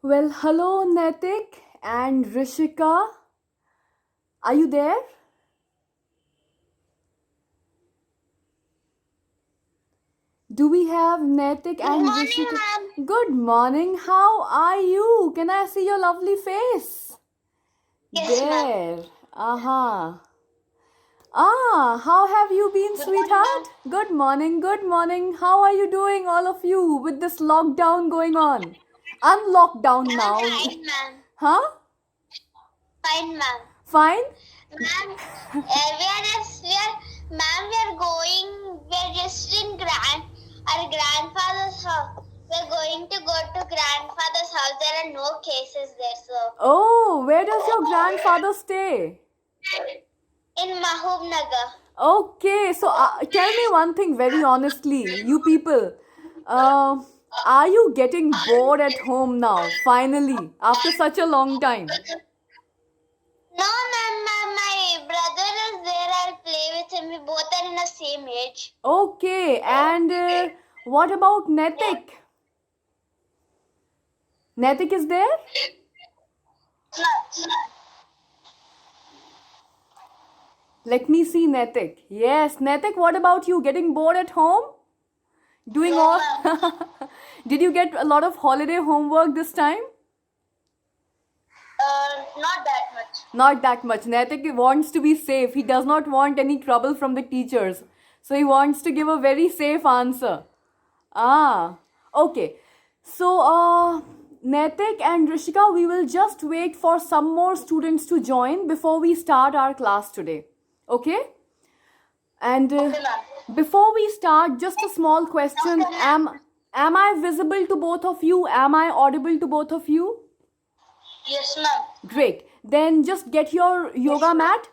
Well, hello Netik and Rishika. Are you there? Do we have Netik Good and morning, Rishika? ma'am. Good morning. How are you? Can I see your lovely face? Yes, ma'am. There. Aha. How have you been, Good morning, ma'am. sweetheart? Good morning. Good morning. How are you doing, all of you, with this lockdown going on? Unlockdown I'm now. fine, ma'am. Huh? Fine, ma'am. Fine? Ma'am, ma'am, we're just in our grandfather's house. We're going to go to grandfather's house. There are no cases there, so. Oh, where does your grandfather stay? In Mahbub Nagar. Okay, so tell me one thing very honestly, you people. Uh, are you getting bored at home now, finally, after such a long time? No, ma'am, my brother is there. I'll play with him. We both are in the same age. Okay, and what about Netik? Netik is there? Let me see Netik. Yes, Netik, what about you? Getting bored at home? Doing No, all. ma'am. Did you get a lot of holiday homework this time? Not that much. Not that much. Naitik wants to be safe. He does not want any trouble from the teachers. So he wants to give a very safe answer. Okay. So, Naitik and Rishika, we will just wait for some more students to join before we start our class today. Okay? And Okay, ma'am. before we start, just a small question. Okay, ma'am. Am I visible to both of you? Am I audible to both of you? Yes, ma'am. Great. Then just get your yoga mat,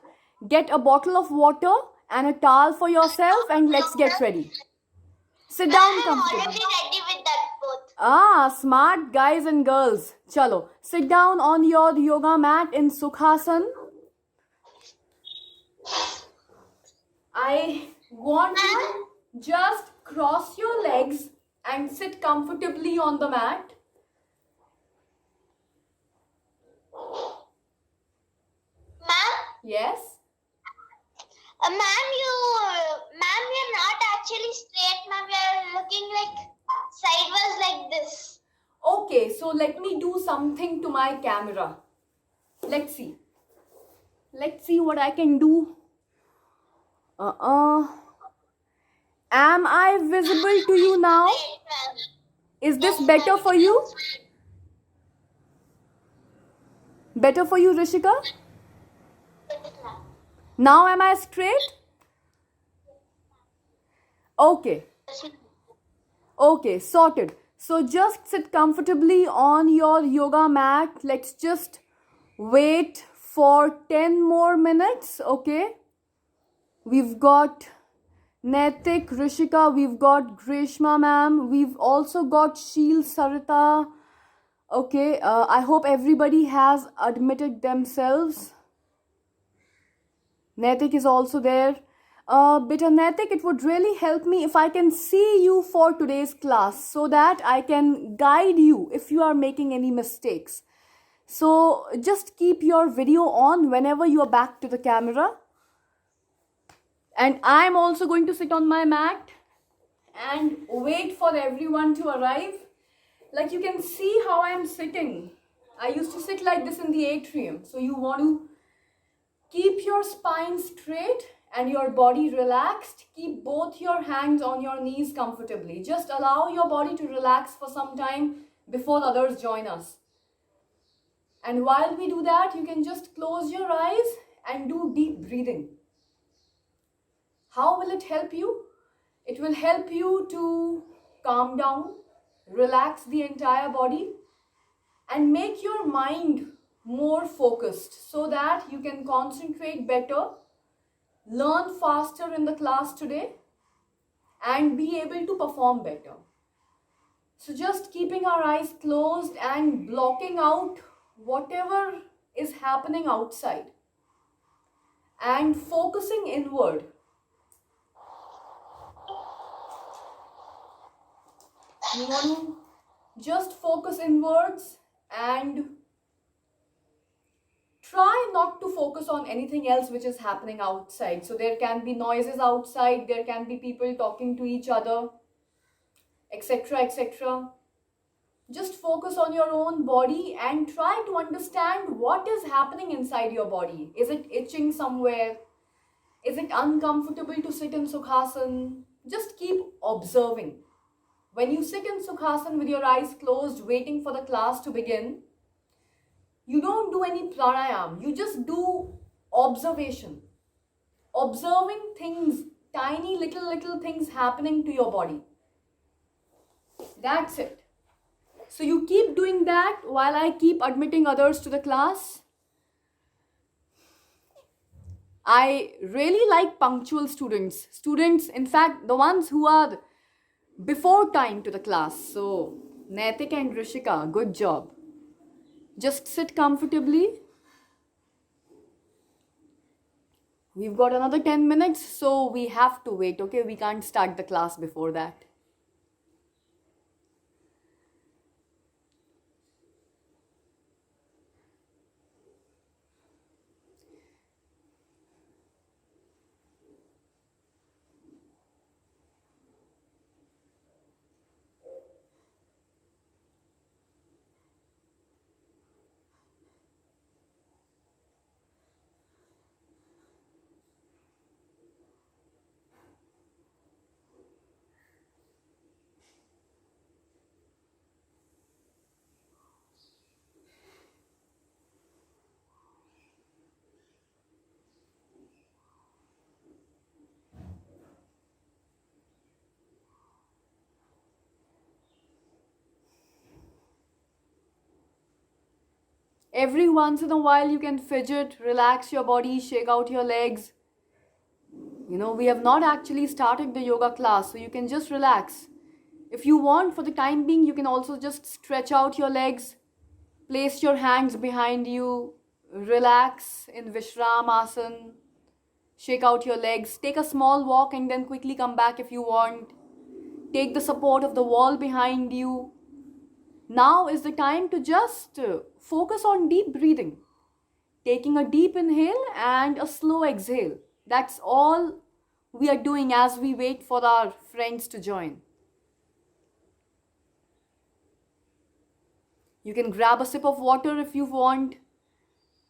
get a bottle of water and a towel for yourself, and let's get ready. Sit down Ma'am, I'm comfortably. already ready with that both. Smart guys and girls. Chalo, sit down on your yoga mat in Sukhasan. I want you Ma'am, to just cross your legs and sit comfortably on the mat. ma'am, Yes. ma'am, you're not actually straight, ma'am. You're looking like sideways like this. Okay, so let me do something to my camera. Let's see. Let's see what I can do. Uh-uh. Am I visible to you now? Straight, ma'am. Is this Yes, better ma'am. for you? Better for you, Rishika? Yes, ma'am. Now am I straight? Okay. Yes, ma'am. Okay, sorted. So just sit comfortably on your yoga mat. Let's just wait for 10 more minutes, okay? We've got Netik, Rishika, we've got Grishma ma'am, we've also got Sheel Sarita. Okay, I hope everybody has admitted themselves. Netik is also there. But Netik, it would really help me if I can see you for today's class so that I can guide you if you are making any mistakes. So just keep your video on whenever you are back to the camera. And I'm also going to sit on my mat and wait for everyone to arrive. Like you can see how I'm sitting. I used to sit like this in the atrium. So you want to keep your spine straight and your body relaxed. Keep both your hands on your knees comfortably. Just allow your body to relax for some time before others join us. And while we do that, you can just close your eyes and do deep breathing. How will it help you? It will help you to calm down, relax the entire body, and make your mind more focused so that you can concentrate better, learn faster in the class today, and be able to perform better. So, just keeping our eyes closed and blocking out whatever is happening outside and focusing inward. You want to just focus inwards and try not to focus on anything else which is happening outside. So there can be noises outside, there can be people talking to each other, etc., etc. Just focus on your own body and try to understand what is happening inside your body. Is it itching somewhere? Is it uncomfortable to sit in Sukhasana? Just keep observing. When you sit in Sukhasana with your eyes closed, waiting for the class to begin, you don't do any pranayam. You just do observation. Observing things, tiny little things happening to your body. That's it. So you keep doing that while I keep admitting others to the class. I really like punctual students. Students, in fact, the ones who are before time to the class. So, Naitik and Rishika, good job. Just sit comfortably. We've got another 10 minutes, so we have to wait, okay? We can't start the class before that. Every once in a while, you can fidget, relax your body, shake out your legs. You know, we have not actually started the yoga class, so you can just relax. If you want, for the time being, you can also just stretch out your legs, place your hands behind you, relax in Vishram Asana, shake out your legs, take a small walk and then quickly come back if you want. Take the support of the wall behind you. Now is the time to just focus on deep breathing. Taking a deep inhale and a slow exhale. That's all we are doing as we wait for our friends to join. You can grab a sip of water if you want.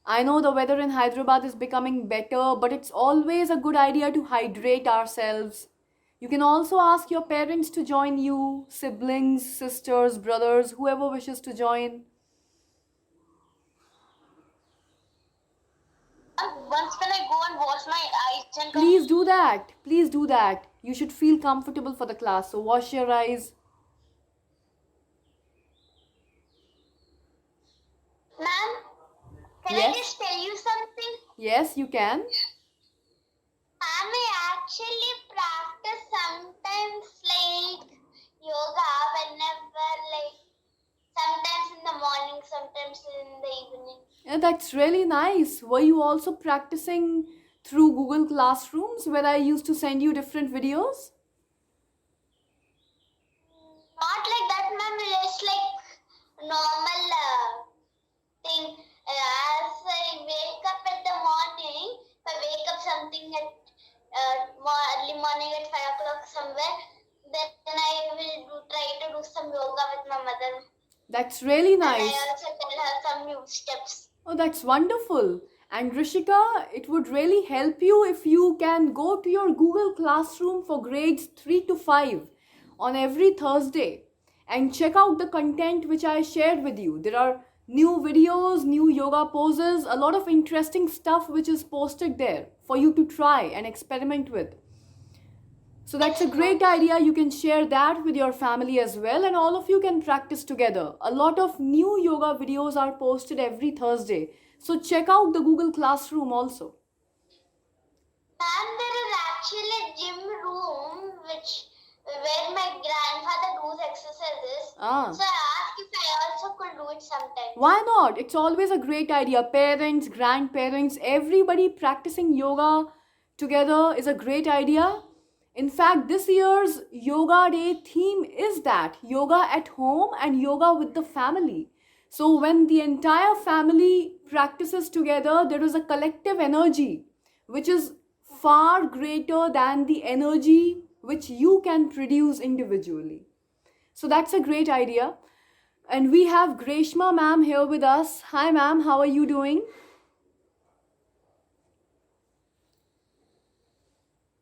I know the weather in Hyderabad is becoming better, but it's always a good idea to hydrate ourselves. You can also ask your parents to join you, siblings, sisters, brothers, whoever wishes to join. Once when I go and wash my eyes and come, Please do that. Please do that. You should feel comfortable for the class. So wash your eyes. ma'am, can I Yes. just tell you something? Yes, you can. Ma'am, I actually practice sometimes like yoga whenever like sometimes in the morning, sometimes in the evening. Yeah, that's really nice. Were you also practicing through Google Classrooms where I used to send you different videos? Not like that, ma'am. Just like normal thing. As I wake up in the morning, if I wake up something at early morning at 5 o'clock somewhere, then I will try to do some yoga with my mother. That's really And nice. I also tell her some new steps. Oh, that's wonderful. And Rishika, it would really help you if you can go to your Google Classroom for grades 3 to 5 on every Thursday and check out the content which I shared with you. There are new videos, new yoga poses, a lot of interesting stuff which is posted there for you to try and experiment with. So that's a great idea. You can share that with your family as well, and all of you can practice together. A lot of new yoga videos are posted every Thursday. So check out the Google Classroom also. And there is actually a gym room where my grandfather does exercises. Ah. So I asked if I also could do it sometime. Why not? It's always a great idea. Parents, grandparents, everybody practicing yoga together is a great idea. In fact, this year's Yoga Day theme is that yoga at home and yoga with the family. So when the entire family practices together, there is a collective energy which is far greater than the energy which you can produce individually. So that's a great idea. And we have Greshma ma'am here with us. Hi ma'am, how are you doing?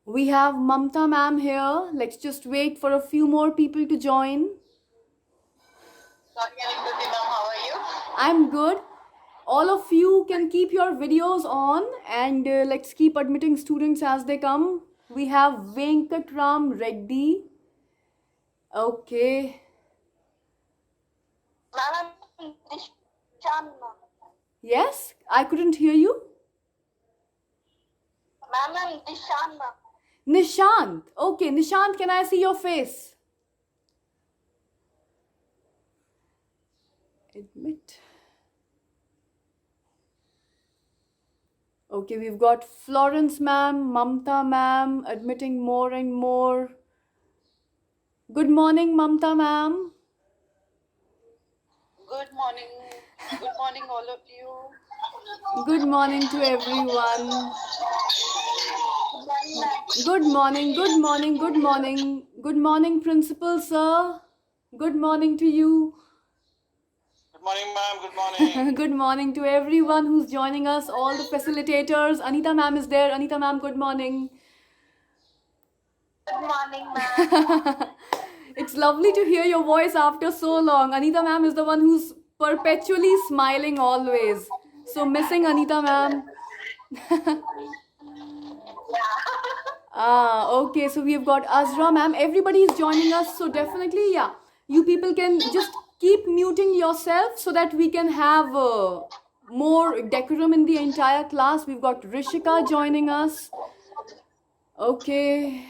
We have Mamta ma'am here. Let's just wait for a few more people to join. Ma'am, how are you? I'm good. All of you can keep your videos on and let's keep admitting students as they come. We have Venkatram Reddy. Okay. Ma'am, I'm Dishan, ma'am. Yes, I couldn't hear you. Ma'am, I'm Dishan, ma'am. Nishant. Okay, Nishant, can I see your face? Admit. Okay, we've got Florence ma'am, Mamta ma'am, admitting more and more. Good morning, Mamta ma'am. Good morning. Good morning, all of you. Good morning to everyone. Good morning, good morning, good morning. Good morning, Principal Sir. Good morning to you. Good morning, ma'am. Good morning. Good morning to everyone who's joining us, all the facilitators. Anita ma'am is there. Anita ma'am, good morning. Good morning, ma'am. It's lovely to hear your voice after so long. Anita ma'am is the one who's perpetually smiling always. So missing Anita ma'am. Okay, so we've got Azra ma'am. Everybody is joining us, so definitely, yeah. You people can just keep muting yourself so that we can have more decorum in the entire class. We've got Rishika joining us. Okay.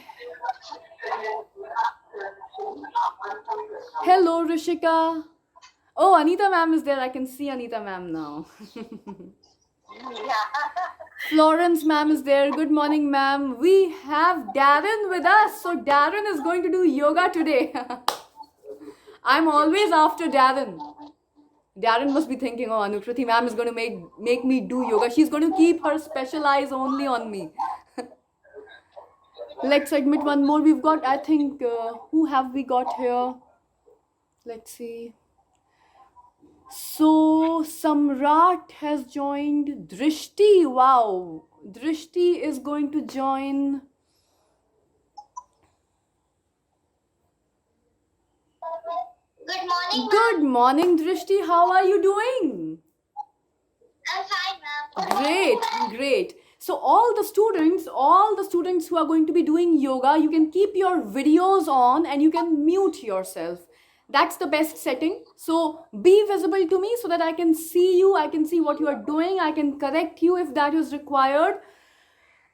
Hello, Rishika. Oh, Anita ma'am is there. I can see Anita ma'am now. Florence ma'am is there. Good morning, ma'am. We have Darren with us. So Darren is going to do yoga today. I'm always after Darren. Darren must be thinking, oh, Anukriti ma'am is going to make me do yoga. She's going to keep her special eyes only on me. Let's admit one more. We've got, I think, who have we got here? Let's see. So, Samrat has joined. Drishti, wow. Drishti is going to join. Good morning, Good morning, Drishti. How are you doing? I'm fine, ma'am. Great, great. So all the students who are going to be doing yoga, you can keep your videos on and you can mute yourself. That's the best setting. So be visible to me so that I can see you, I can see what you are doing, I can correct you if that is required.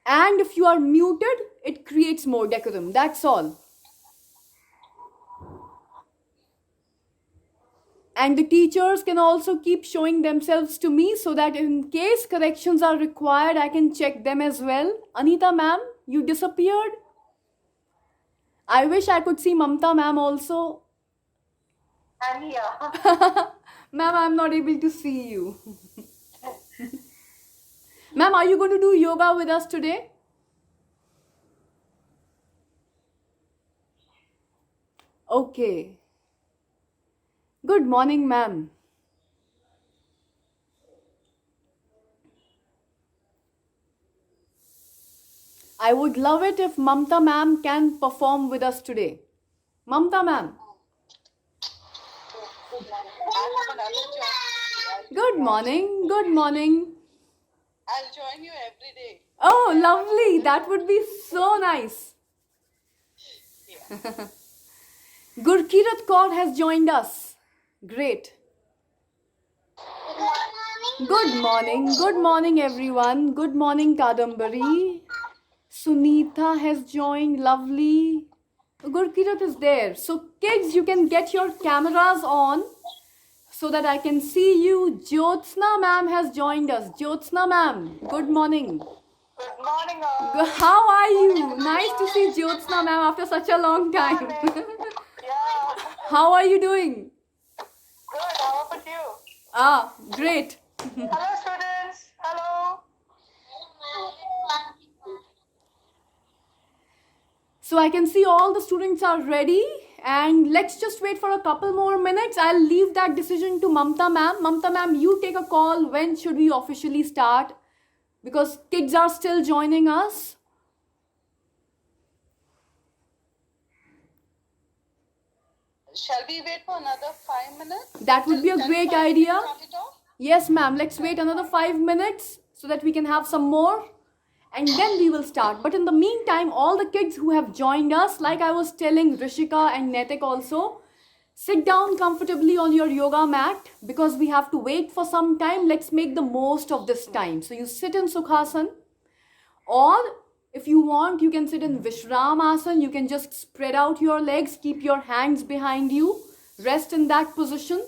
And if you are muted, it creates more decorum. That's all. And the teachers can also keep showing themselves to me so that in case corrections are required, I can check them as well. Anita ma'am, you disappeared. I wish I could see Mamta ma'am also. I'm here. Ma'am, I'm not able to see you. Ma'am, are you going to do yoga with us today? Okay. Good morning, ma'am. I would love it if Mamta ma'am can perform with us today. Mamta ma'am. Good morning. Good morning. I'll join you every day. Oh, lovely. That would be so nice. Gurkirat Kaur has joined us. Great. Good morning. Good morning, everyone. Good morning, Kadambari. Sunita has joined. Lovely. Gurkirat is there. So, kids, you can get your cameras on so that I can see you. Jyotsna ma'am has joined us. Jyotsna ma'am, good morning. Good morning, all. How are you? Nice to see Jyotsna ma'am after such a long time. Yeah. How are you doing? Good. How about you? Ah, great. Hello, students. Hello. So I can see all the students are ready, and let's just wait for a couple more minutes. I'll leave that decision to Mamta ma'am. Mamta ma'am, you take a call. When should we officially start? Because kids are still joining us. Shall we wait for another 5 minutes? That would be a Till great 10:05 we idea. start it off? Yes, ma'am. Let's wait another 5 minutes so that we can have some more, and then we will start. But in the meantime, all the kids who have joined us, like I was telling Rishika and Netik also, sit down comfortably on your yoga mat because we have to wait for some time. Let's make the most of this time. So you sit in Sukhasana, or if you want, you can sit in Vishramasana. You can just spread out your legs, keep your hands behind you, rest in that position.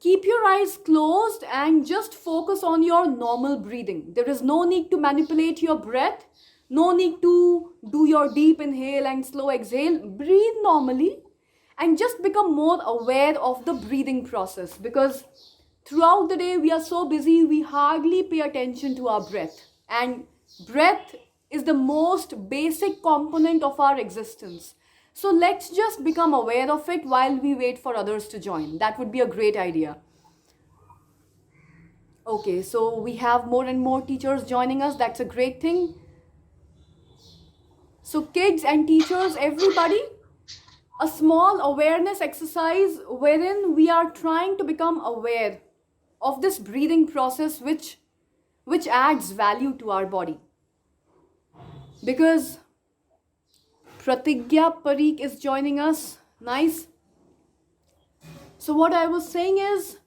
Keep your eyes closed and just focus on your normal breathing. There is no need to manipulate your breath, no need to do your deep inhale and slow exhale. Breathe normally and just become more aware of the breathing process, because throughout the day we are so busy we hardly pay attention to our breath, and breath is the most basic component of our existence. So let's just become aware of it while we wait for others to join. That would be a great idea. Okay, so we have more and more teachers joining us. That's a great thing. So kids and teachers, everybody, a small awareness exercise wherein we are trying to become aware of this breathing process which adds value to our body. Because Pratigya Parikh is joining us. Nice. So what I was saying is,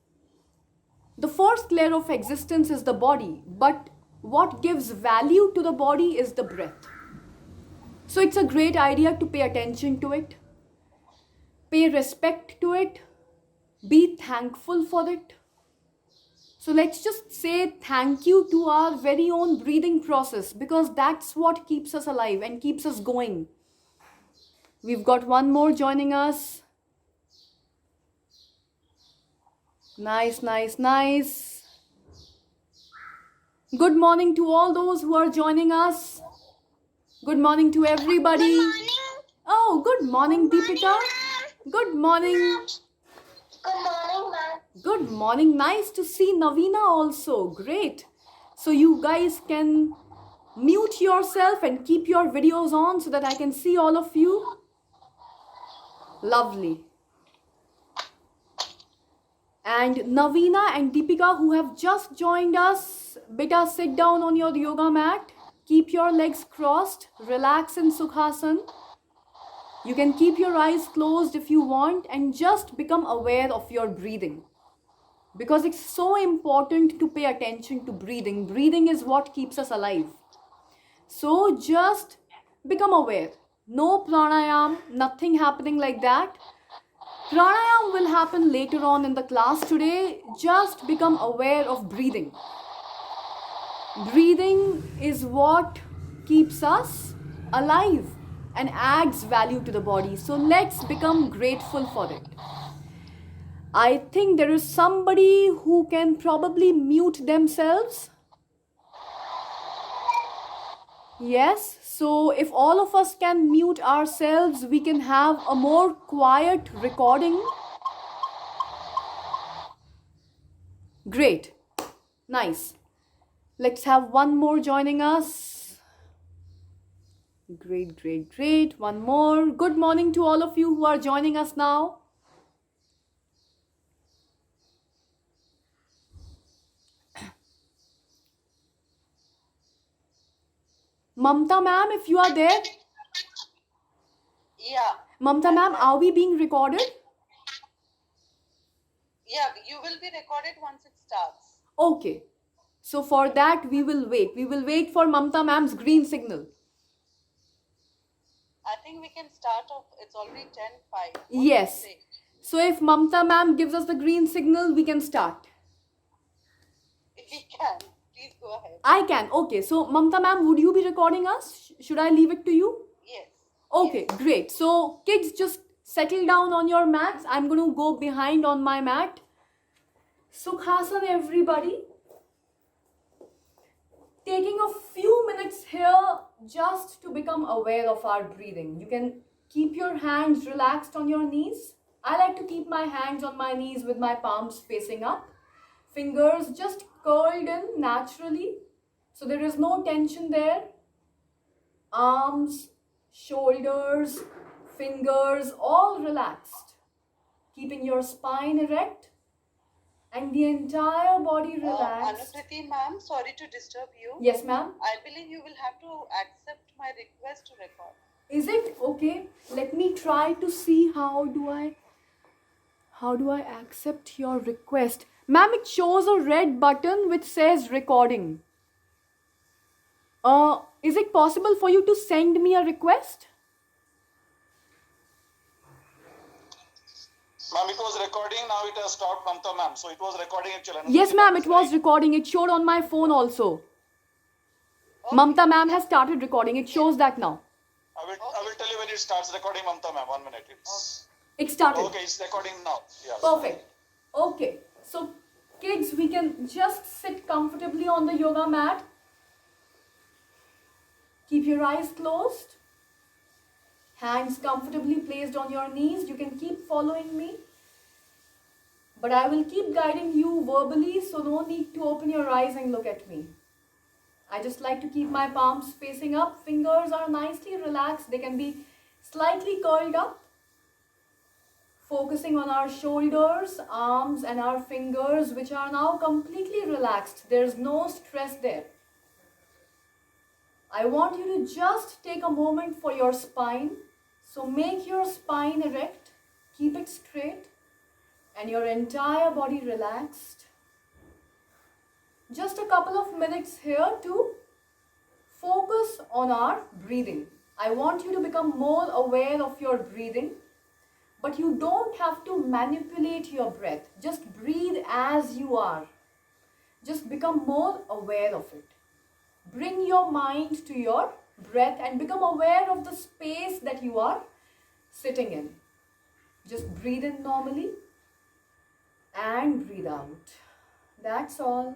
the first layer of existence is the body, but what gives value to the body is the breath. So it's a great idea to pay attention to it, pay respect to it, be thankful for it. So let's just say thank you to our very own breathing process, because that's what keeps us alive and keeps us going. We've got one more joining us. Nice, nice, nice. Good morning to all those who are joining us. Good morning to everybody. Good morning. Oh, good morning, Deepika. Good morning. Good morning, ma'am. Good morning. Nice to see Navina also. Great. So you guys can mute yourself and keep your videos on so that I can see all of you. Lovely. And Navina and Deepika, who have just joined us, beta, sit down on your yoga mat. Keep your legs crossed. Relax in Sukhasana. You can keep your eyes closed if you want and just become aware of your breathing. Because it's so important to pay attention to breathing. Breathing is what keeps us alive. So just become aware. No pranayam, nothing happening like that. Pranayam will happen later on in the class. Today, just become aware of breathing. Breathing is what keeps us alive and adds value to the body. So let's become grateful for it. I think there is somebody who can probably mute themselves. Yes, so if all of us can mute ourselves, we can have a more quiet recording. Great. Nice. Let's have one more joining us. Great, great, great. One more. Good morning to all of you who are joining us now. Mamta ma'am, if you are there. Yeah. Mamta ma'am, are we being recorded? Yeah, you will be recorded once it starts. Okay. So for that, we will wait. We will wait for Mamta ma'am's green signal. I think we can start off. It's already 10:05. Yes. So if Mamta ma'am gives us the green signal, we can start. If we can, please go ahead. I can. Okay. So Mamta ma'am, would you be recording us? Should I leave it to you? Yes. Okay, great. So kids, just settle down on your mats. I'm going to go behind on my mat. Sukhasana, everybody. Taking a few minutes here just to become aware of our breathing. You can keep your hands relaxed on your knees. I like to keep my hands on my knees with my palms facing up. Fingers just curled in naturally. So there is no tension there. Arms, shoulders, fingers all relaxed. Keeping your spine erect and the entire body relaxed. Anukriti ma'am, sorry to disturb you. Yes, ma'am. I believe you will have to accept my request to record. Is it okay? Let me try to see how do I accept your request. Ma'am, it shows a red button which says recording. Is it possible for you to send me a request? Ma'am, it was recording, now it has stopped, Mamta ma'am. So it was recording actually. Yes, ma'am, it was recording. It showed on my phone also. Mamta ma'am has started recording. It shows that now. I will tell you when it starts recording, Mamta ma'am. 1 minute. It started. Okay, it's recording now. Yeah. Perfect. Okay. So, kids, we can just sit comfortably on the yoga mat. Keep your eyes closed. Hands comfortably placed on your knees. You can keep following me. But I will keep guiding you verbally, so no need to open your eyes and look at me. I just like to keep my palms facing up. Fingers are nicely relaxed. They can be slightly curled up. Focusing on our shoulders, arms and our fingers, which are now completely relaxed. There's no stress there. I want you to just take a moment for your spine. So make your spine erect, keep it straight, and your entire body relaxed. Just a couple of minutes here to focus on our breathing. I want you to become more aware of your breathing, but you don't have to manipulate your breath. Just breathe as you are. Just become more aware of it. Bring your mind to your breath and become aware of the space that you are sitting in. Just breathe in normally and breathe out. That's all.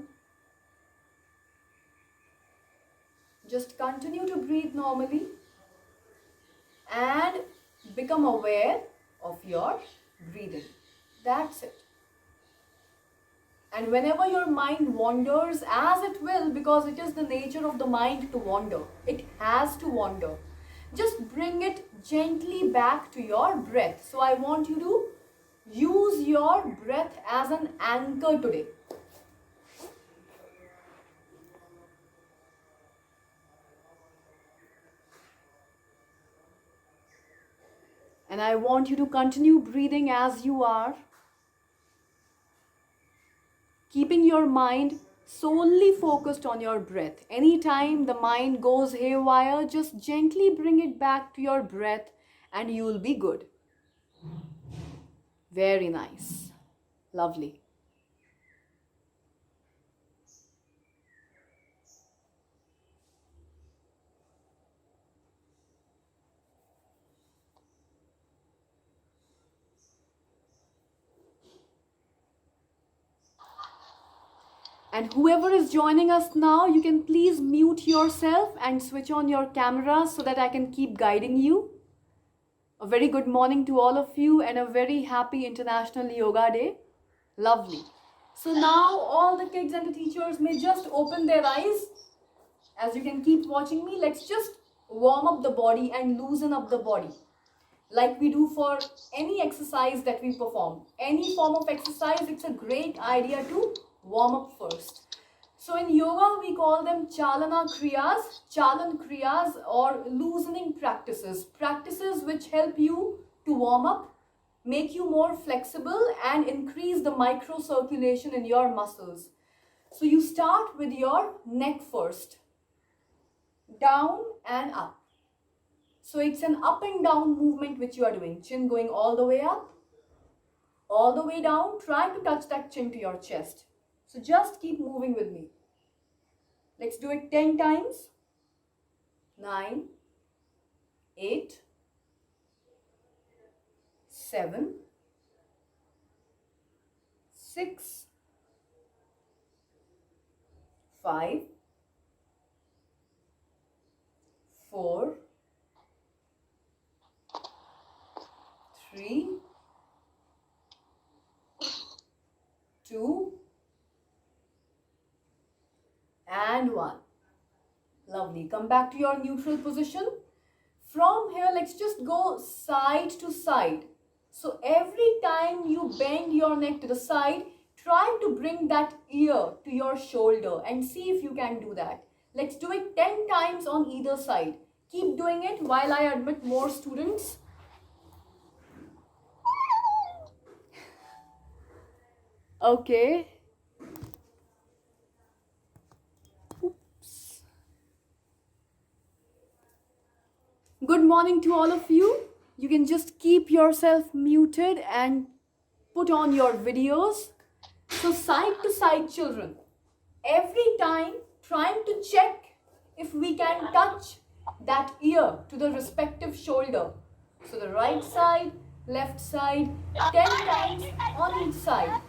Just continue to breathe normally and become aware of your breathing. That's it. And whenever your mind wanders, as it will, because it is the nature of the mind to wander, it has to wander, just bring it gently back to your breath. So I want you to use your breath as an anchor today. And I want you to continue breathing as you are, keeping your mind solely focused on your breath. Anytime the mind goes haywire, just gently bring it back to your breath and you will be good. Very nice. Lovely. And whoever is joining us now, you can please mute yourself and switch on your camera so that I can keep guiding you. A very good morning to all of you and a very happy International Yoga Day. Lovely. So now all the kids and the teachers may just open their eyes. As you can keep watching me, let's just warm up the body and loosen up the body. Like we do for any exercise that we perform. Any form of exercise, it's a great idea to warm up first. So in yoga, we call them chalana kriyas, chalan kriyas, or loosening practices. Practices which help you to warm up, make you more flexible and increase the microcirculation in your muscles. So you start with your neck first, down and up. So it's an up and down movement which you are doing. Chin going all the way up, all the way down. Try to touch that chin to your chest. So just keep moving with me. Let's do it 10 times. 9, 8, 7, 6, 5, 4, 3, 2, and 1. Lovely. Come back to your neutral position. From here, let's just go side to side. So every time you bend your neck to the side, try to bring that ear to your shoulder and see if you can do that. Let's do it 10 times on either side. Keep doing it while I admit more students. Okay. Oops. Good morning to all of you. You can just keep yourself muted and put on your videos. So side to side, children. Every time trying to check if we can touch that ear to the respective shoulder. So the right side, left side, 10 times on each side.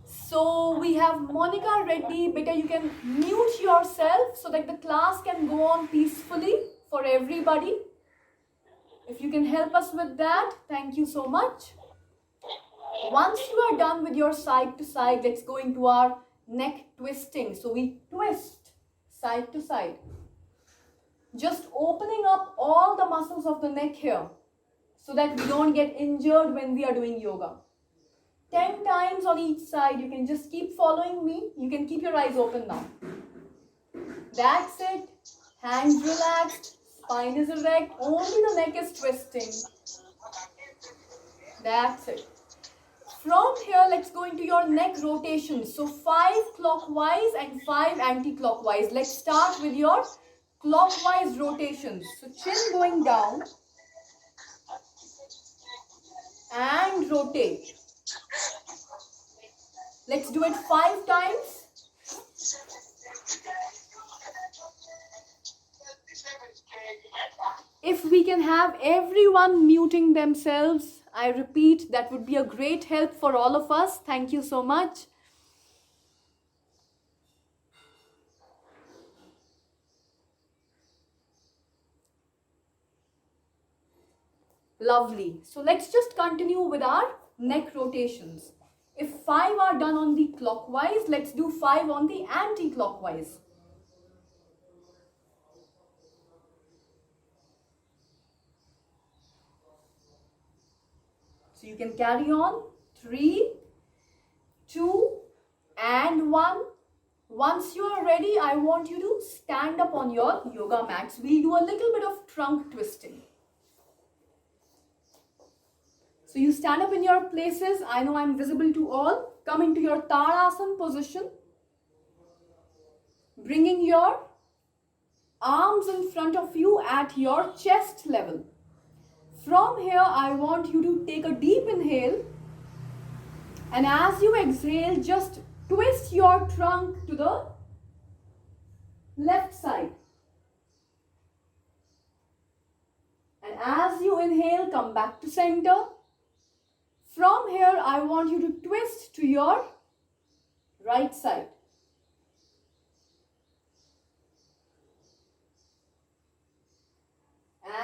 So we have Monica Reddy. Beta, you can mute yourself so that the class can go on peacefully for everybody. If you can help us with that, thank you so much. Once you are done with your side to side, let's go into our neck twisting. So we twist side to side. Just opening up all the muscles of the neck here so that we don't get injured when we are doing yoga. 10 times on each side. You can just keep following me. You can keep your eyes open now. That's it. Hands relaxed. Spine is erect. Only the neck is twisting. That's it. From here, let's go into your neck rotations. So 5 clockwise and 5 anti-clockwise. Let's start with your clockwise rotations. So chin going down and rotate. Let's do it 5 times. If we can have everyone muting themselves, I repeat, that would be a great help for all of us. Thank you so much. Lovely. So let's just continue with our neck rotations. If 5 are done on the clockwise, let's do 5 on the anti-clockwise. So you can carry on. 3, 2, and 1. Once you are ready, I want you to stand up on your yoga mats. We'll do a little bit of trunk twisting. So you stand up in your places. I know I'm visible to all. Come into your Tadasana position. Bringing your arms in front of you at your chest level. From here, I want you to take a deep inhale. And as you exhale, just twist your trunk to the left side. And as you inhale, come back to center. From here, I want you to twist to your right side.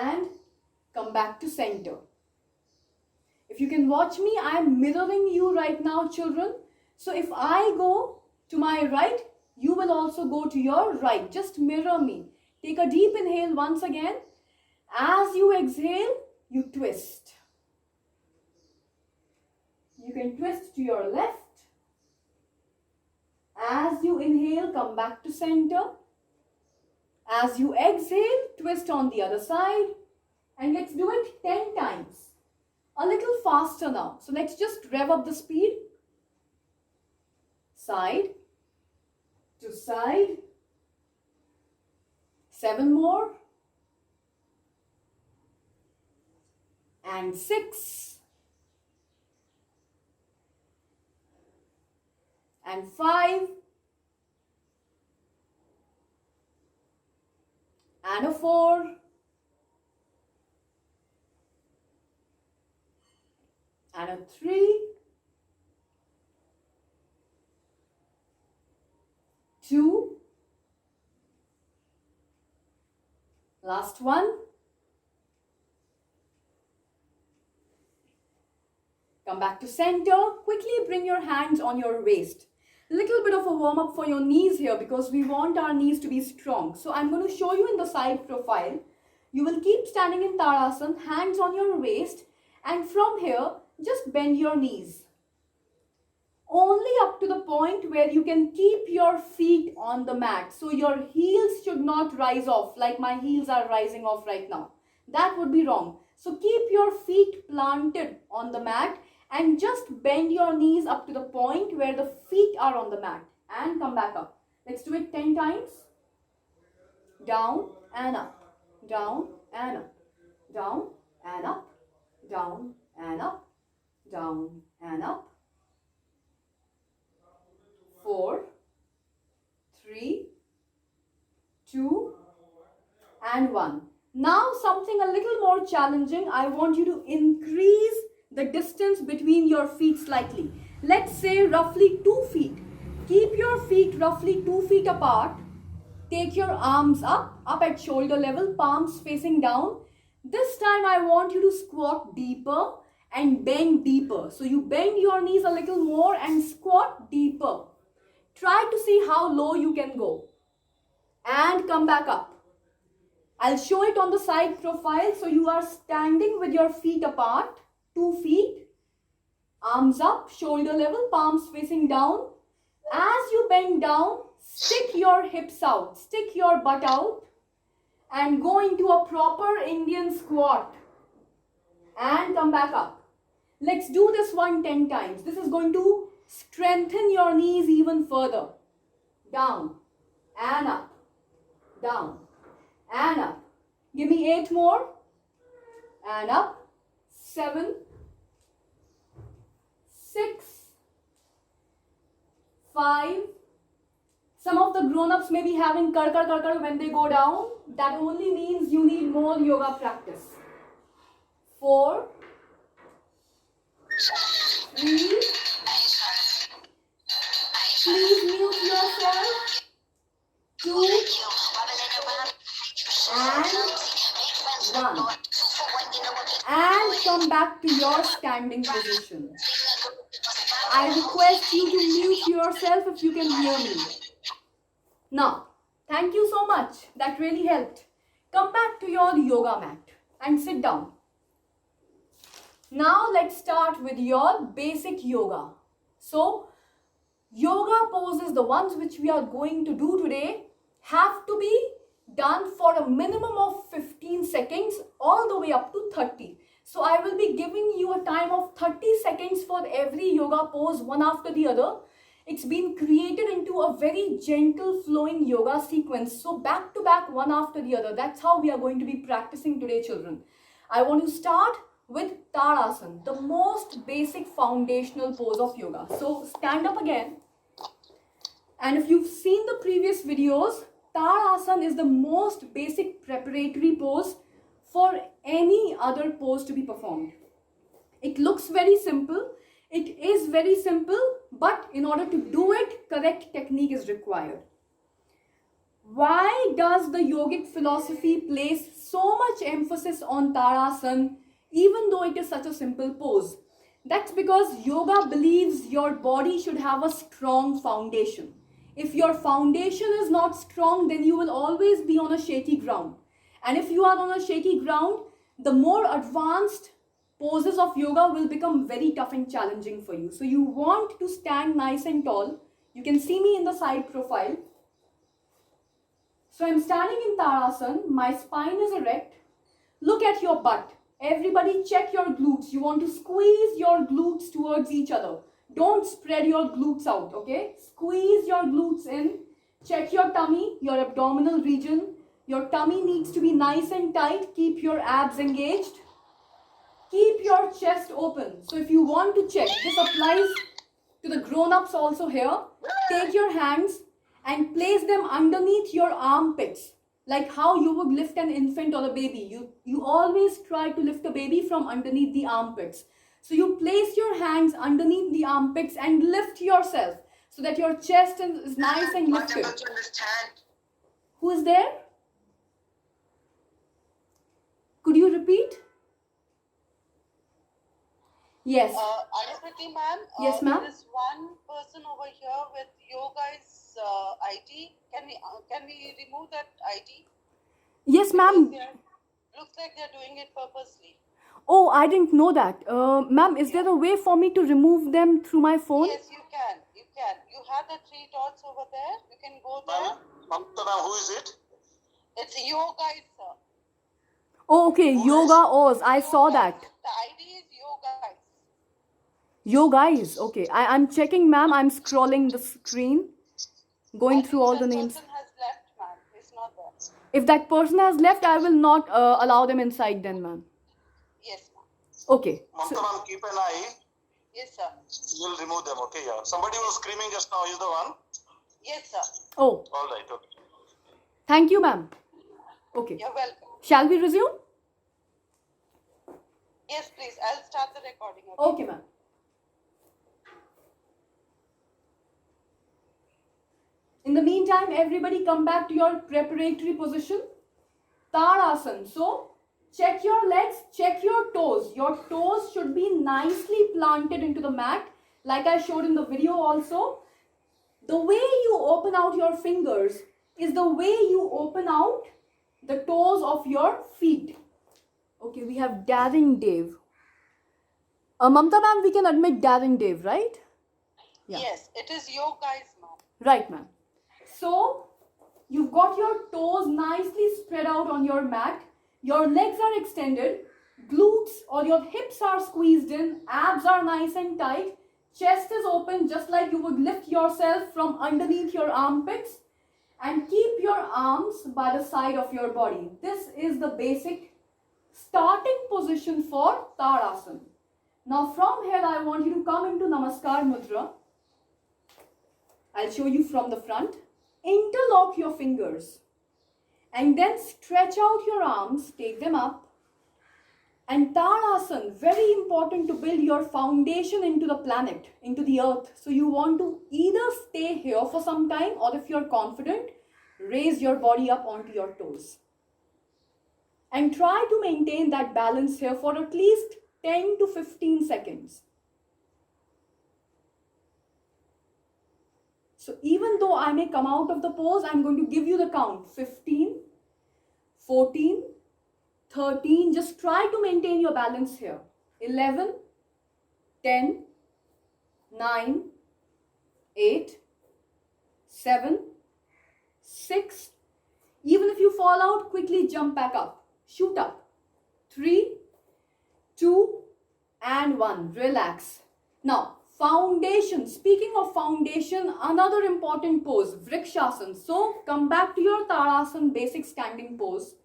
And come back to center. If you can watch me, I am mirroring you right now, children. So if I go to my right, you will also go to your right. Just mirror me. Take a deep inhale once again. As you exhale, you twist. You can twist to your left. As you inhale, come back to center. As you exhale, twist on the other side. And let's do it 10 times. A little faster now. So let's just rev up the speed. Side to side. 7 more. And 6. And 5. And a 4. And a 3. 2. Last one. Come back to center. Quickly bring your hands on your waist. Little bit of a warm up for your knees here because we want our knees to be strong. So I'm going to show you in the side profile. You will keep standing in Tadasana, hands on your waist, and from here just bend your knees. Only up to the point where you can keep your feet on the mat. So your heels should not rise off like my heels are rising off right now. That would be wrong. So keep your feet planted on the mat and just bend your knees up to the point where the feet are on the mat and come back up. Let's do it 10 times. Down and up, down and up, down and up, down and up, down and up. 4, 3, 2, and 1. Now something a little more challenging. I want you to increase the distance between your feet slightly. Let's say roughly 2 feet. Keep your feet roughly 2 feet apart. Take your arms up at shoulder level, palms facing down. This time I want you to squat deeper and bend deeper. So you bend your knees a little more and squat deeper. Try to see how low you can go. And come back up. I'll show it on the side profile. So you are standing with your feet apart, 2 feet, arms up, shoulder level, palms facing down. As you bend down, stick your hips out, stick your butt out and go into a proper Indian squat and come back up. Let's do this one 10 times. This is going to strengthen your knees even further. Down and up, down and up. Give me 8 more and up. 7, 6, 5. Some of the grown-ups may be having kar when they go down. That only means you need more yoga practice. 4, 3. Please mute yourself. 2 and 1. And come back to your standing position. I request you to mute yourself if you can hear me. Now, thank you so much. That really helped. Come back to your yoga mat and sit down. Now let's start with your basic yoga. So, yoga poses, the ones which we are going to do today, have to be done for a minimum of 15 seconds all the way up to 30. So I will be giving you a time of 30 seconds for every yoga pose, one after the other. It's been created into a very gentle flowing yoga sequence. So back to back, one after the other. That's how we are going to be practicing today, children. I want to start with Tadasana, the most basic foundational pose of yoga. So stand up again. And if you've seen the previous videos, Tadasana is the most basic preparatory pose for any other pose to be performed. It looks very simple. It is very simple, but in order to do it, correct technique is required. Why does the yogic philosophy place so much emphasis on Tadasana, even though it is such a simple pose? That's because yoga believes your body should have a strong foundation. If your foundation is not strong, then you will always be on a shaky ground. And if you are on a shaky ground, the more advanced poses of yoga will become very tough and challenging for you. So you want to stand nice and tall. You can see me in the side profile. So I'm standing in Tadasana. My spine is erect. Look at your butt. Everybody check your glutes. You want to squeeze your glutes towards each other. Don't spread your glutes out, okay? Squeeze your glutes in. Check your tummy, your abdominal region. Your tummy needs to be nice and tight. Keep your abs engaged. Keep your chest open. So if you want to check, this applies to the grown-ups also here. Take your hands and place them underneath your armpits. Like how you would lift an infant or a baby. You always try to lift a baby from underneath the armpits. So you place your hands underneath the armpits and lift yourself. so that your chest is nice and What lifted. about to understand? Who is there? Could you repeat? Yes. Anukriti ma'am. Yes, ma'am. There is one person over here with yoga's ID. Can we remove that ID? Yes, ma'am. Looks like they're doing it purposely. Oh, I didn't know that. Ma'am, is there a way for me to remove them through my phone? Yes, you can. You can. You have the 3 dots over there. You can go there. Mamta ma'am, who is it? It's yoga, sir. Oh, okay. Who Yoga is? Oz. I saw that. The ID is yoga. Yo guys, okay. I'm checking, ma'am. I'm scrolling the screen, going through all the names. That person has left, ma'am. He's not there. If that person has left, I will not allow them inside then, ma'am. Yes, ma'am. Okay. Mamta So, ma'am, keep an eye. Yes, sir. You'll remove them, okay? Yeah. Somebody was screaming just now. Is the one? Yes, sir. oh, All right. Okay. thank you, ma'am. Okay. You're welcome. Shall we resume? Yes, please. I'll start the recording. Okay, ma'am. In the meantime, everybody come back to your preparatory position. Tadasana. So, check your legs, check your toes. Your toes should be nicely planted into the mat, like I showed in the video also. The way you open out your fingers is the way you open out the toes of your feet. Okay, we have Daring Dave. Mamta ma'am, we can admit Daring Dave, right? Yeah. Yes, it is yoga, ma'am. Right, ma'am. So, you've got your toes nicely spread out on your mat. Your legs are extended. Glutes or your hips are squeezed in. Abs are nice and tight. Chest is open just like you would lift yourself from underneath your armpits. And keep your arms by the side of your body. This is the basic starting position for Tadasana. Now from here I want you to come into Namaskar Mudra. I'll show you from the front. Interlock your fingers and then stretch out your arms, take them up. And Tadasana, very important to build your foundation into the planet, into the earth. So you want to either stay here for some time, or if you're confident, raise your body up onto your toes. And try to maintain that balance here for at least 10 to 15 seconds. So even though I may come out of the pose, I'm going to give you the count. 15, 14, 13. Just try to maintain your balance here. 11, 10, 9, 8, 7, 6. Even if you fall out, quickly jump back up. Shoot up. 3, 2, and 1. Relax. Now, foundation. Speaking of foundation, another important pose, Vrikshasana. So, come back to your Tadasana basic standing pose.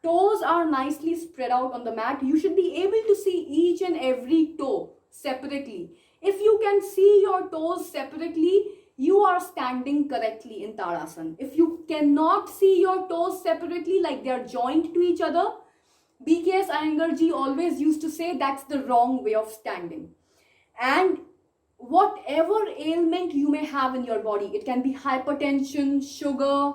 Toes are nicely spread out on the mat. You should be able to see each and every toe separately. If you can see your toes separately, you are standing correctly in Tadasana. If you cannot see your toes separately, like they are joined to each other, BKS Iyengar ji always used to say that's the wrong way of standing. And whatever ailment you may have in your body, it can be hypertension, sugar,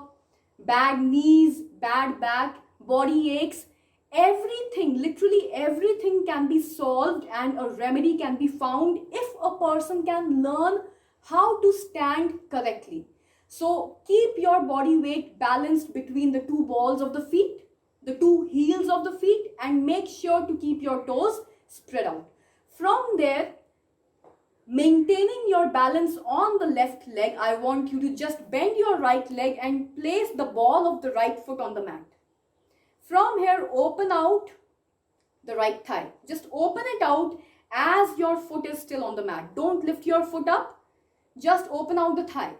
bad knees, bad back, body aches, everything, literally everything can be solved and a remedy can be found if a person can learn how to stand correctly. So keep your body weight balanced between the two balls of the feet, the two heels of the feet, and make sure to keep your toes spread out. From there, maintaining your balance on the left leg, I want you to just bend your right leg and place the ball of the right foot on the mat. From here, open out the right thigh. Just open it out as your foot is still on the mat. Don't lift your foot up. Just open out the thigh.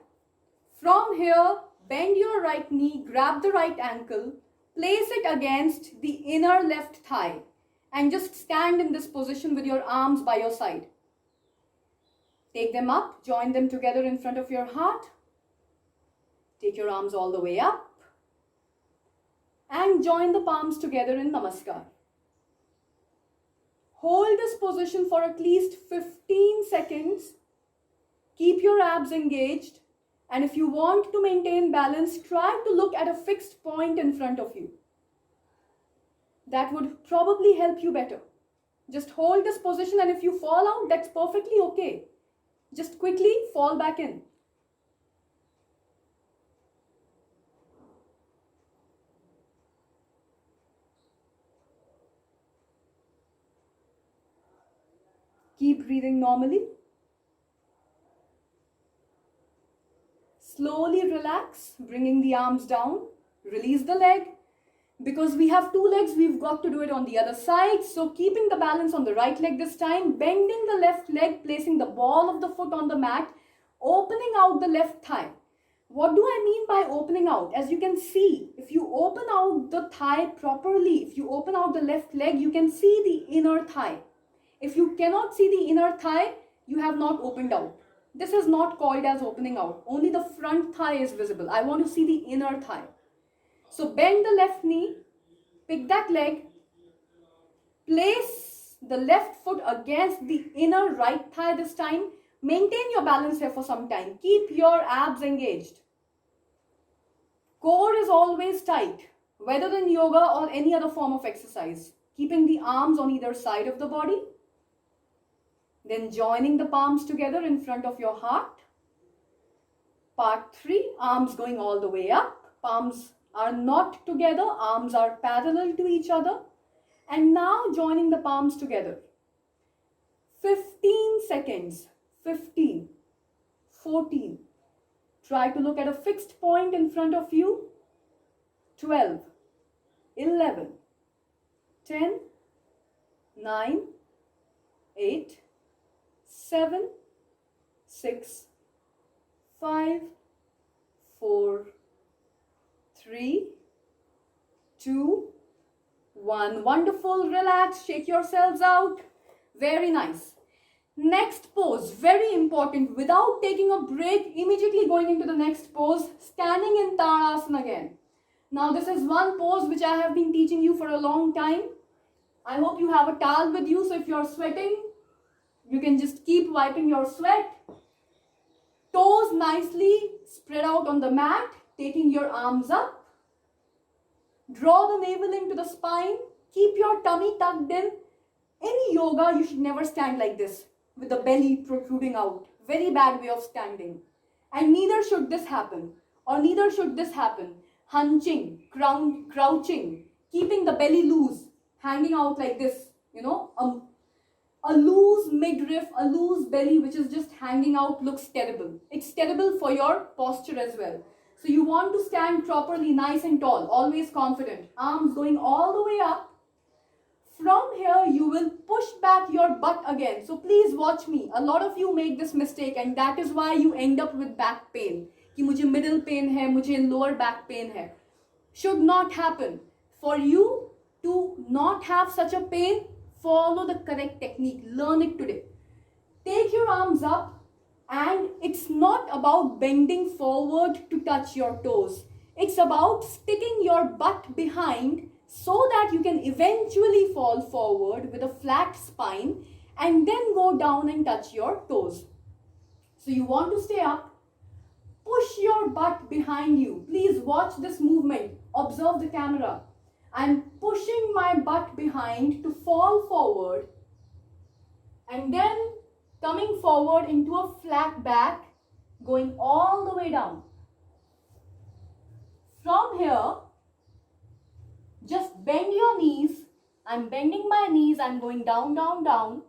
From here, bend your right knee, grab the right ankle, place it against the inner left thigh, and just stand in this position with your arms by your side. Take them up, join them together in front of your heart. Take your arms all the way up and join the palms together in Namaskar. Hold this position for at least 15 seconds Keep your abs engaged. And if you want to maintain balance, try to look at a fixed point in front of you. That would probably help you better. Just hold this position, and if you fall out, that's perfectly okay. Just quickly fall back in. Keep breathing normally. Slowly relax, bringing the arms down. Release the leg. Because we have two legs, we've got to do it on the other side. So keeping the balance on the right leg this time, bending the left leg, placing the ball of the foot on the mat, opening out the left thigh. What do I mean by opening out? As you can see, if you open out the thigh properly, if you open out the left leg, you can see the inner thigh. If you cannot see the inner thigh, you have not opened out. This is not called as opening out. Only the front thigh is visible. I want to see the inner thigh. So bend the left knee, pick that leg, place the left foot against the inner right thigh this time. Maintain your balance here for some time. Keep your abs engaged. Core is always tight, whether in yoga or any other form of exercise. Keeping the arms on either side of the body. Then joining the palms together in front of your heart. Part 3, arms going all the way up. Palms are not together, arms are parallel to each other. And now joining the palms together. 15 seconds. 15, 14. Try to look at a fixed point in front of you. 12, 11, 10, 9, 8, 7, 6, 5, 4, 3, 2, 1. Wonderful. Relax. Shake yourselves out. Very nice. Next pose, very important. Without taking a break, immediately going into the next pose, standing in Tadasana again. Now this is one pose which I have been teaching you for a long time. I hope you have a towel with you, so if you're sweating, you can just keep wiping your sweat. Toes nicely spread out on the mat, taking your arms up. Draw the navel into the spine. Keep your tummy tucked in. Any yoga, you should never stand like this, with the belly protruding out. Very bad way of standing. And neither should this happen. Or neither should this happen. Hunching, crouching, keeping the belly loose, hanging out like this. You know, a loose midriff, a loose belly which is just hanging out looks terrible. It's terrible for your posture as well. So you want to stand properly, nice and tall, always confident. Arms going all the way up. From here, you will push back your butt again. So please watch me. A lot of you make this mistake, and that is why you end up with back pain. कि मुझे middle pain है, मुझे lower back pain है. Should not happen. For you to not have such a pain, follow the correct technique. Learn it today. Take your arms up, and it's not about bending forward to touch your toes. It's about sticking your butt behind so that you can eventually fall forward with a flat spine and then go down and touch your toes. So you want to stay up. Push your butt behind you. Please watch this movement. Observe the camera. I'm pushing my butt behind to fall forward and then coming forward into a flat back, going all the way down. From here, just bend your knees. I'm bending my knees. I'm going down, down, down.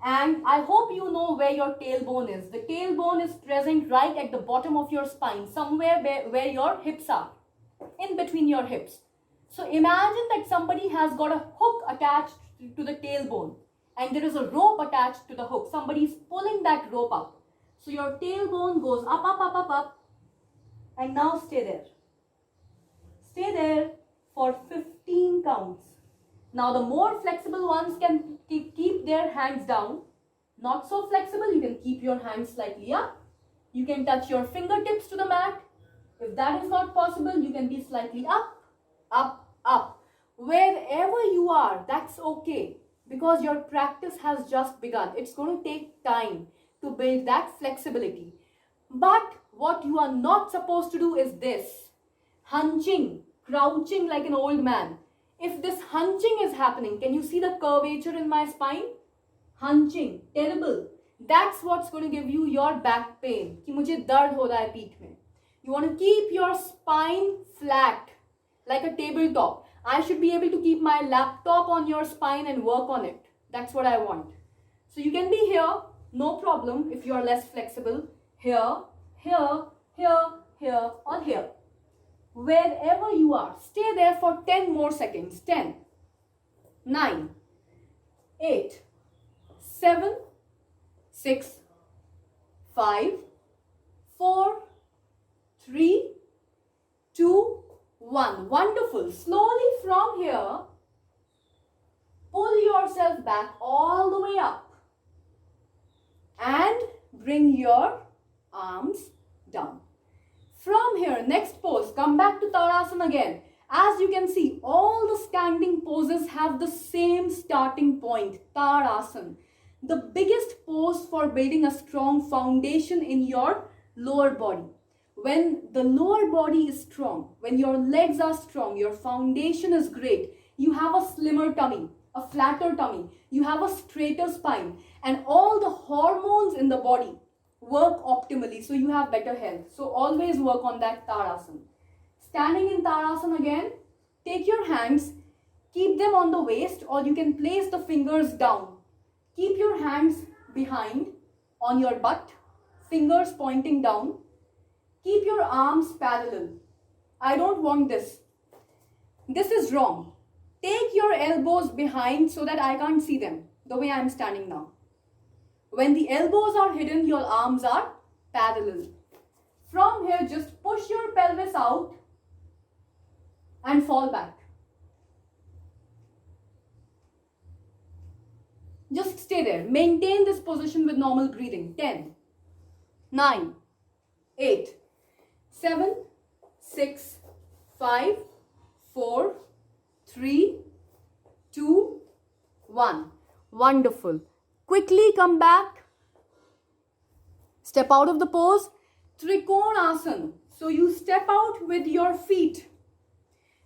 And I hope you know where your tailbone is. The tailbone is present right at the bottom of your spine, somewhere where your hips are, in between your hips. So imagine that somebody has got a hook attached to the tailbone and there is a rope attached to the hook. Somebody is pulling that rope up. So your tailbone goes up, up, up, up, up, and now stay there. Stay there for 15 counts. Now the more flexible ones can keep their hands down. Not so flexible, you can keep your hands slightly up. You can touch your fingertips to the mat. If that is not possible, you can be slightly up, up, up. Wherever you are, that's okay, because your practice has just begun. It's going to take time. to build that flexibility. But what you are not supposed to do is this: hunching, crouching like an old man. If this hunching is happening, can you see the curvature in my spine? Hunching, terrible. That's what's going to give you your back pain. कि मुझे दर्द हो रहा है पीठ में. You want to keep your spine flat like a tabletop. I should be able to keep my laptop on your spine and work on it. That's what I want. So you can be here, no problem if you are less flexible. Here, here, here, here, or here. Wherever you are, stay there for 10 more seconds. 10, 9, 8, 7, 6, 5, 4, 3, 2, 1. Wonderful. Slowly from here, pull yourself back all the way up and bring your arms down. From here, next pose, come back to Tadasana again. As you can see, all the standing poses have the same starting point, Tadasana. The biggest pose for building a strong foundation in your lower body. When the lower body is strong, when your legs are strong, your foundation is great, you have a slimmer tummy, a flatter tummy, you have a straighter spine, and all the hormones in the body work optimally, so you have better health. So always work on that Tadasana. Standing in Tadasana again, take your hands, keep them on the waist, or you can place the fingers down. Keep your hands behind on your butt, fingers pointing down. Keep your arms parallel. I don't want this. This is wrong. Take your elbows behind so that I can't see them, the way I am standing now. When the elbows are hidden, your arms are parallel. From here, just push your pelvis out and fall back. Just stay there. Maintain this position with normal breathing. 10, 9, 8, 7, 6, 5, 4, 3, 2, 1. Wonderful. Quickly come back. Step out of the pose. Trikonasana. So you step out with your feet.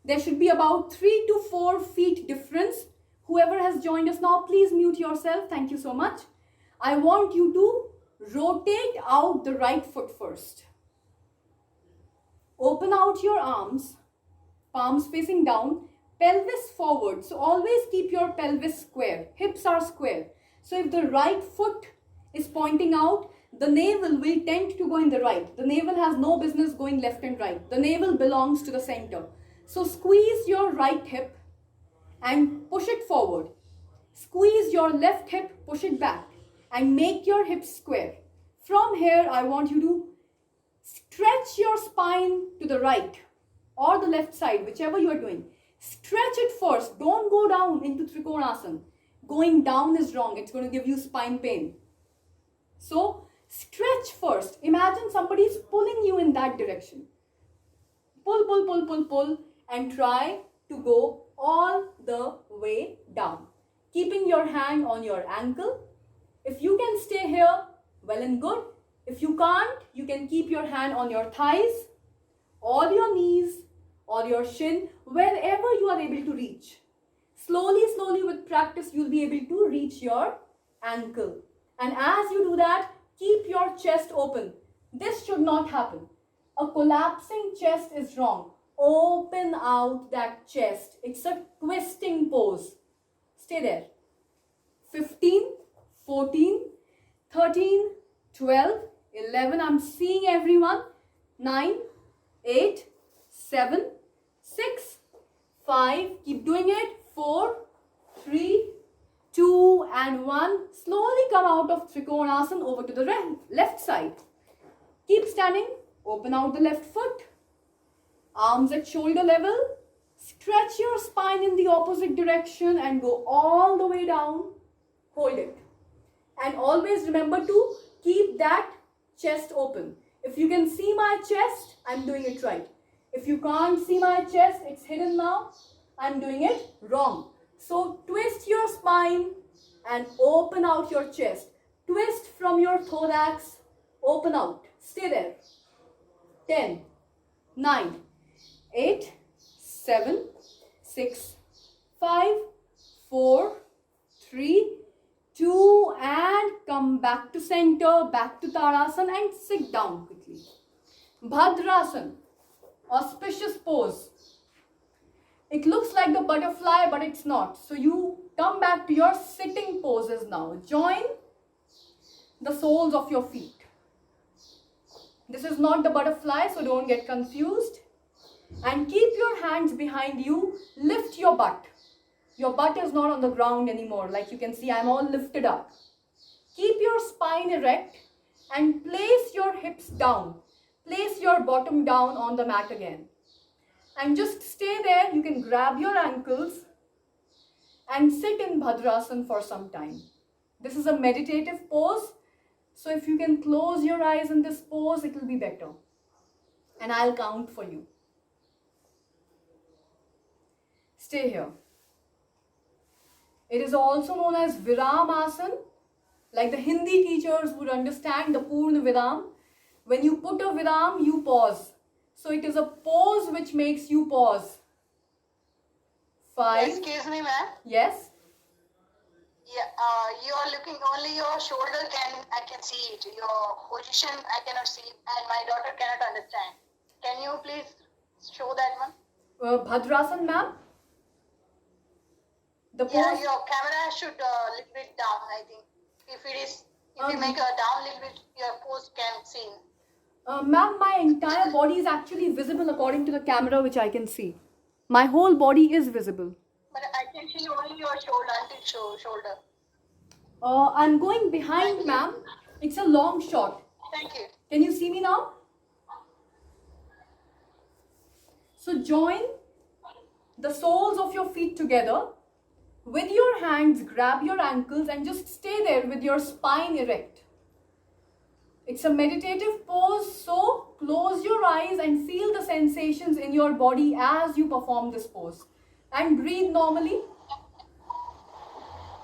There should be about 3 to 4 feet difference. Whoever has joined us now, please mute yourself. Thank you so much. I want you to rotate out the right foot first. Open out your arms, palms facing down, pelvis forward. So always keep your pelvis square. Hips are square. So if the right foot is pointing out, the navel will tend to go in the right. The navel has no business going left and right. The navel belongs to the center. So squeeze your right hip and push it forward. Squeeze your left hip, push it back, and make your hips square. From here, I want you to stretch your spine to the right or the left side, whichever you are doing. Stretch it first. Don't go down into Trikonasana. Going down is wrong. It's going to give you spine pain. So stretch first. Imagine somebody is pulling you in that direction. Pull, pull, pull, pull, pull, and try to go all the way down. Keeping your hand on your ankle. If you can stay here, well and good. If you can't, you can keep your hand on your thighs or your knees or your shin, wherever you are able to reach. Slowly, slowly with practice, you'll be able to reach your ankle. And as you do that, keep your chest open. This should not happen. A collapsing chest is wrong. Open out that chest. It's a twisting pose. Stay there. 15, 14, 13, 12, 11. I'm seeing everyone. 9, 8, 7, 6, 5. Keep doing it. 4, 3, 2, and 1. Slowly come out of Trikonasana over to the left side. Keep standing. Open out the left foot. Arms at shoulder level. Stretch your spine in the opposite direction and go all the way down. Hold it. And always remember to keep that chest open. If you can see my chest, I'm doing it right. If you can't see my chest, it's hidden now, I'm doing it wrong. So twist your spine and open out your chest. Twist from your thorax, open out. Stay there. 10, 9, 8, 7, 6, 5, 4, 3, 2, and come back to center, back to Tadasana and sit down quickly. Bhadrasana, auspicious pose. It looks like the butterfly, but it's not. So you come back to your sitting poses now. Join the soles of your feet. This is not the butterfly, so don't get confused. And keep your hands behind you. Lift your butt. Your butt is not on the ground anymore. Like you can see, I'm all lifted up. Keep your spine erect and place your hips down. Place your bottom down on the mat again. And just stay there. You can grab your ankles and sit in Bhadrasana for some time. This is a meditative pose. So if you can close your eyes in this pose, it will be better. And I'll count for you. Stay here. It is also known as Viramasana. Like the Hindi teachers would understand the Purna Viram. When you put a Viram, you pause. So it is a pose which makes you pause. 5. Excuse me, ma'am. Yes. Yeah, you are looking only your shoulder I can see it. Your position I cannot see, and my daughter cannot understand. Can you please show that one? Bhadrasana, ma'am. The pose. Yeah, your camera should little bit down. I think if you make a down little bit, your pose can see. Ma'am, my entire body is actually visible according to the camera which I can see. My whole body is visible. But I can see only your shoulder until shoulder. I'm going behind, ma'am. It's a long shot. Thank you. Can you see me now? So join the soles of your feet together. With your hands, grab your ankles and just stay there with your spine erect. It's a meditative pose, so close your eyes and feel the sensations in your body as you perform this pose. And breathe normally.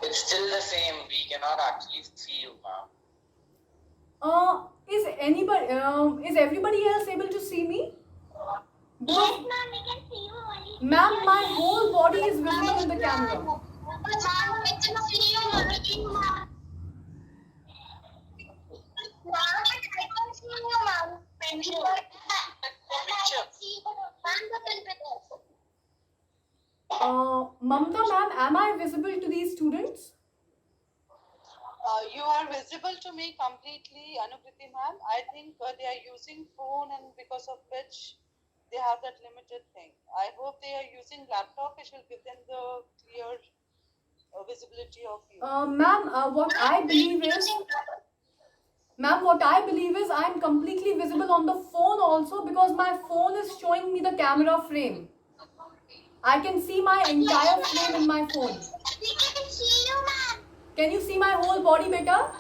It's still the same. We cannot actually see you, ma'am. Is everybody else able to see me? Yes, ma'am, we can see you only. Ma'am, my whole body is visible in the camera. Ma'am, we can see you only, ma'am. Ma'am, I can see you, ma'am. Picture. Mamta ma'am, am I visible to these students? You are visible to me completely, Anukriti ma'am. I think they are using phone, and because of which they have that limited thing. I hope they are using laptop, which will give them the clear visibility of you. Ma'am, what I believe is I'm completely visible on the phone also because my phone is showing me the camera frame. I can see my entire frame in my phone. We can see you, ma'am. Can you see my whole body better?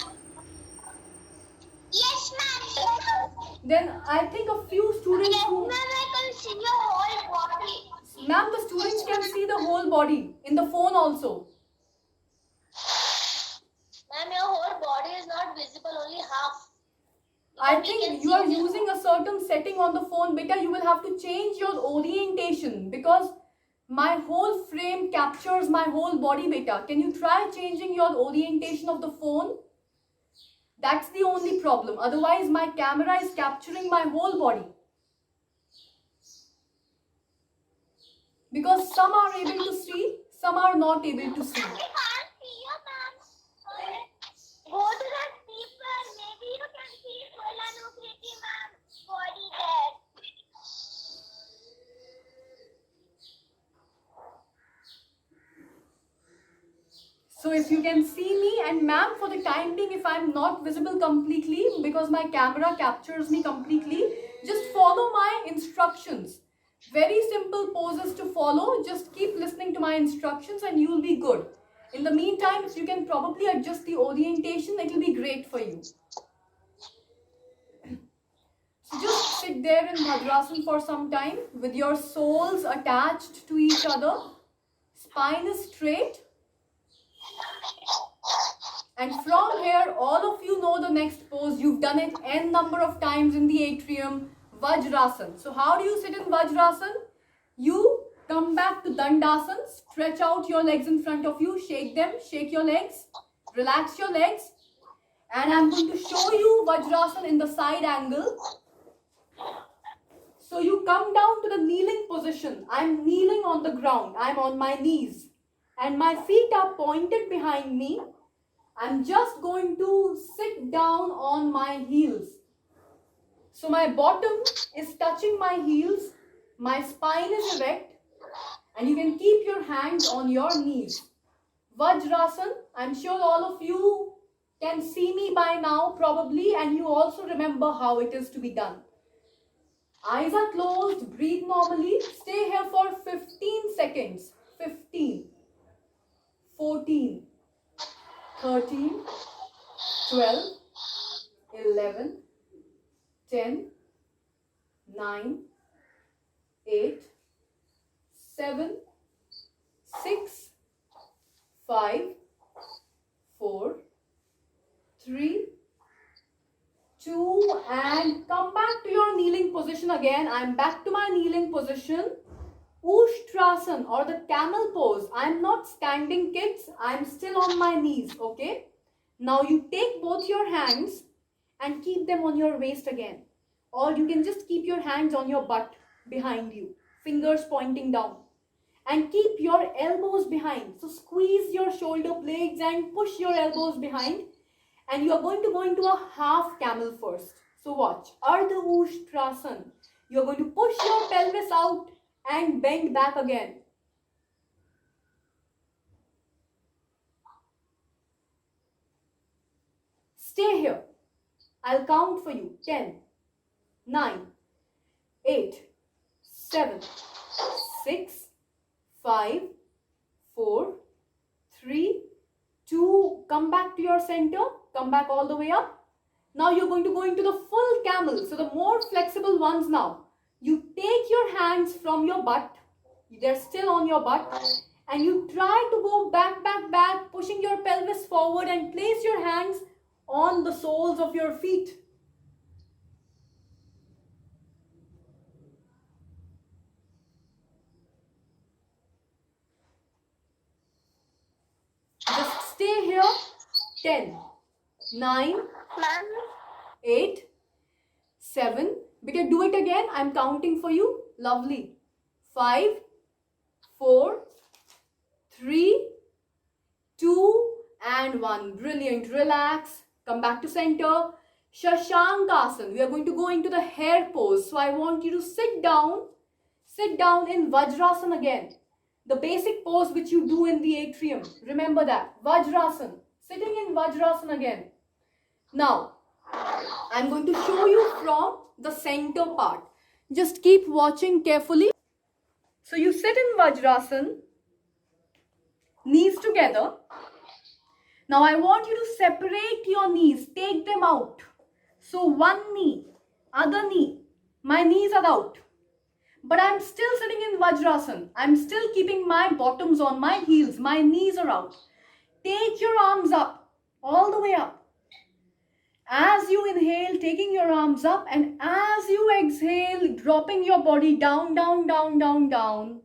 Yes, ma'am. Then I think a few students Yes, who... ma'am, I can see your whole body. Ma'am, the students can see the whole body in the phone also. Ma'am, your whole body is not visible, only half. I think you are using a certain setting on the phone. Beta, you will have to change your orientation because my whole frame captures my whole body, beta. Can you try changing your orientation of the phone? That's the only problem. Otherwise, my camera is capturing my whole body. Because some are able to see, some are not able to see. I can't see you, ma'am. Go to that people. Maybe you can see full Anukriti, ma'am. Body there. So if you can see me, and ma'am, for the time being, if I'm not visible completely because my camera captures me completely, just follow my instructions. Very simple poses to follow. Just keep listening to my instructions and you will be good. In the meantime, if you can probably adjust the orientation, it will be great for you. So just sit there in Bhadrasana for some time with your soles attached to each other. Spine is straight. And from here, all of you know the next pose. You've done it n number of times in the atrium, Vajrasan. So how do you sit in Vajrasan? You come back to Dandasan, stretch out your legs in front of you, shake them, shake your legs, relax your legs. And I'm going to show you Vajrasan in the side angle. So you come down to the kneeling position. I'm kneeling on the ground. I'm on my knees. And my feet are pointed behind me. I'm just going to sit down on my heels. So my bottom is touching my heels. My spine is erect. And you can keep your hands on your knees. Vajrasan, I'm sure all of you can see me by now probably, and you also remember how it is to be done. Eyes are closed, breathe normally. Stay here for 15 seconds. 15, 14, 13, 12, 11, 10, 9, 8, 7, 6, 5, 4, 3, 2, and come back to your kneeling position again. I'm back to my kneeling position. Ushtrasan or the camel pose. I'm not standing, kids. I'm still on my knees, okay? Now you take both your hands and keep them on your waist again. Or you can just keep your hands on your butt behind you. Fingers pointing down. And keep your elbows behind. So squeeze your shoulder blades and push your elbows behind. And you are going to go into a half camel first. So watch. Ardha Ushtrasan. You are going to push your pelvis out and bend back again. Stay here. I'll count for you. 10, 9, 8, 7, 6, 5, 4, 3, 2. Come back to your center. Come back all the way up. Now you're going to go into the full camel. So the more flexible ones now. You take your hands from your butt. They're still on your butt. And you try to go back, back, back, pushing your pelvis forward and place your hands on the soles of your feet. Just stay here. 10, 9, 8, 7. Beta, do it again. I'm counting for you. Lovely. 5, 4, 3, 2, and 1. Brilliant. Relax. Come back to center. Shashankasana. We are going to go into the hare pose. So I want you to sit down. Sit down in Vajrasan again. The basic pose which you do in the atrium. Remember that. Vajrasan. Sitting in Vajrasan again. Now, I'm going to show you from the center part. Just keep watching carefully. So you sit in Vajrasan. Knees together. Now I want you to separate your knees. Take them out. So one knee, other knee. My knees are out. But I'm still sitting in Vajrasan. I'm still keeping my bottoms on my heels. My knees are out. Take your arms up. All the way up. As you inhale, taking your arms up. And as you exhale, dropping your body down, down, down, down, down.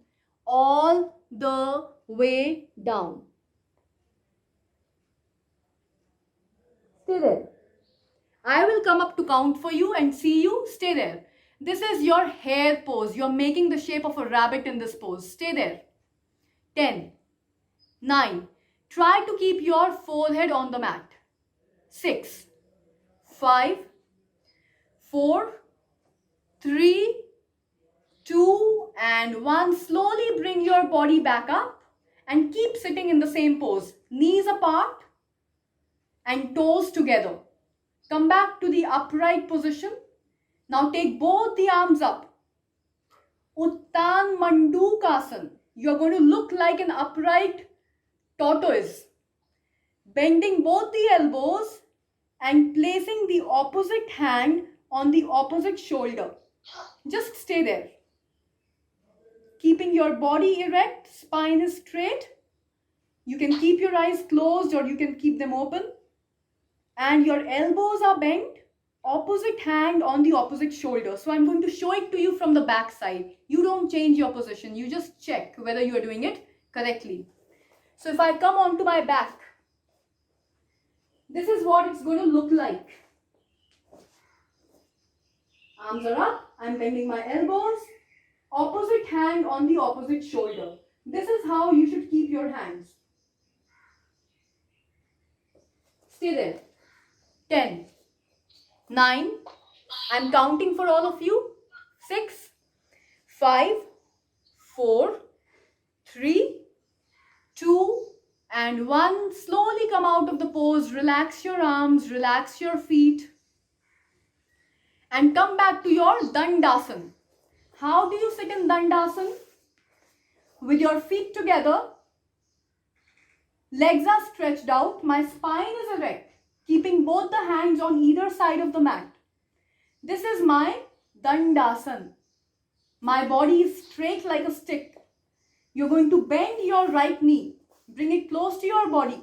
All the way down. Stay there. I will come up to count for you and see you. Stay there. This is your hare pose. You're making the shape of a rabbit in this pose. Stay there. 10, 9. Try to keep your forehead on the mat. 6, 5, 4, 3, 2, and 1. Slowly bring your body back up and keep sitting in the same pose. Knees apart and toes together. Come back to the upright position. Now take both the arms up. Uttan Mandukasana. You're going to look like an upright tortoise. Bending both the elbows and placing the opposite hand on the opposite shoulder. Just stay there. Keeping your body erect, spine is straight. You can keep your eyes closed or you can keep them open. and your elbows are bent, opposite hand on the opposite shoulder. So I'm going to show it to you from the back side. You don't change your position, you just check whether you are doing it correctly. So if I come onto my back, this is what it's going to look like. Arms are up, I'm bending my elbows, opposite hand on the opposite shoulder. This is how you should keep your hands. Stay there. 10, 9, I'm counting for all of you. 6, 5, 4, 3, 2, and 1. Slowly come out of the pose. Relax your arms, relax your feet, and come back to your Dandasana. How do you sit in Dandasana? With your feet together, legs are stretched out, my spine is erect, keeping both the hands on either side of the mat. This is my Dandasana. My body is straight like a stick. You're going to bend your right knee, bring it close to your body.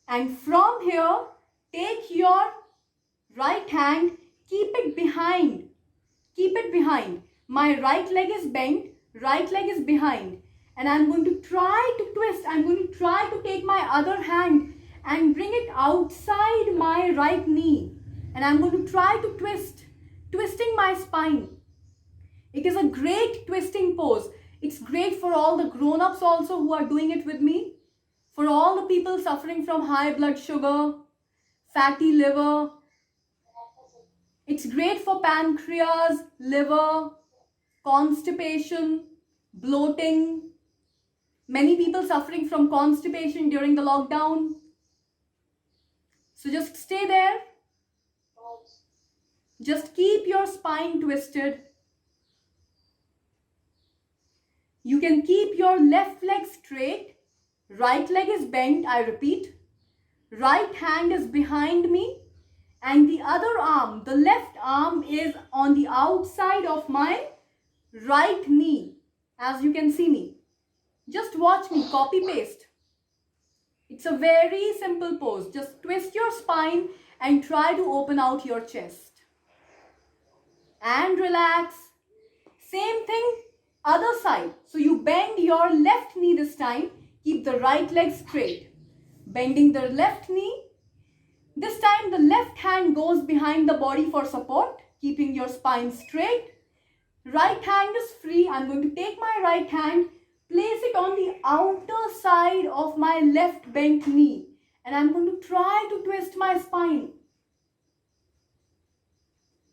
And from here, take your right hand, keep it behind. Keep it behind. My right leg is bent, right leg is behind. And I'm going to try to twist. I'm going to try to take my other hand and bring it outside my right knee. And I'm going to try to twist, twisting my spine. It is a great twisting pose. It's great for all the grown-ups also who are doing it with me. For all the people suffering from high blood sugar, fatty liver. It's great for pancreas, liver, constipation, bloating. Many people suffering from constipation during the lockdown. So just stay there. Just keep your spine twisted. You can keep your left leg straight. Right leg is bent, I repeat. Right hand is behind me. And the other arm, the left arm, is on the outside of my right knee, as you can see me. Just watch me, copy paste. It's a very simple pose. Just twist your spine and try to open out your chest. And relax. Same thing, other side. So you bend your left knee this time. Keep the right leg straight. Bending the left knee. This time the left hand goes behind the body for support, keeping your spine straight. Right hand is free. I'm going to take my right hand, place it on the outer side of my left bent knee. And I'm going to try to twist my spine.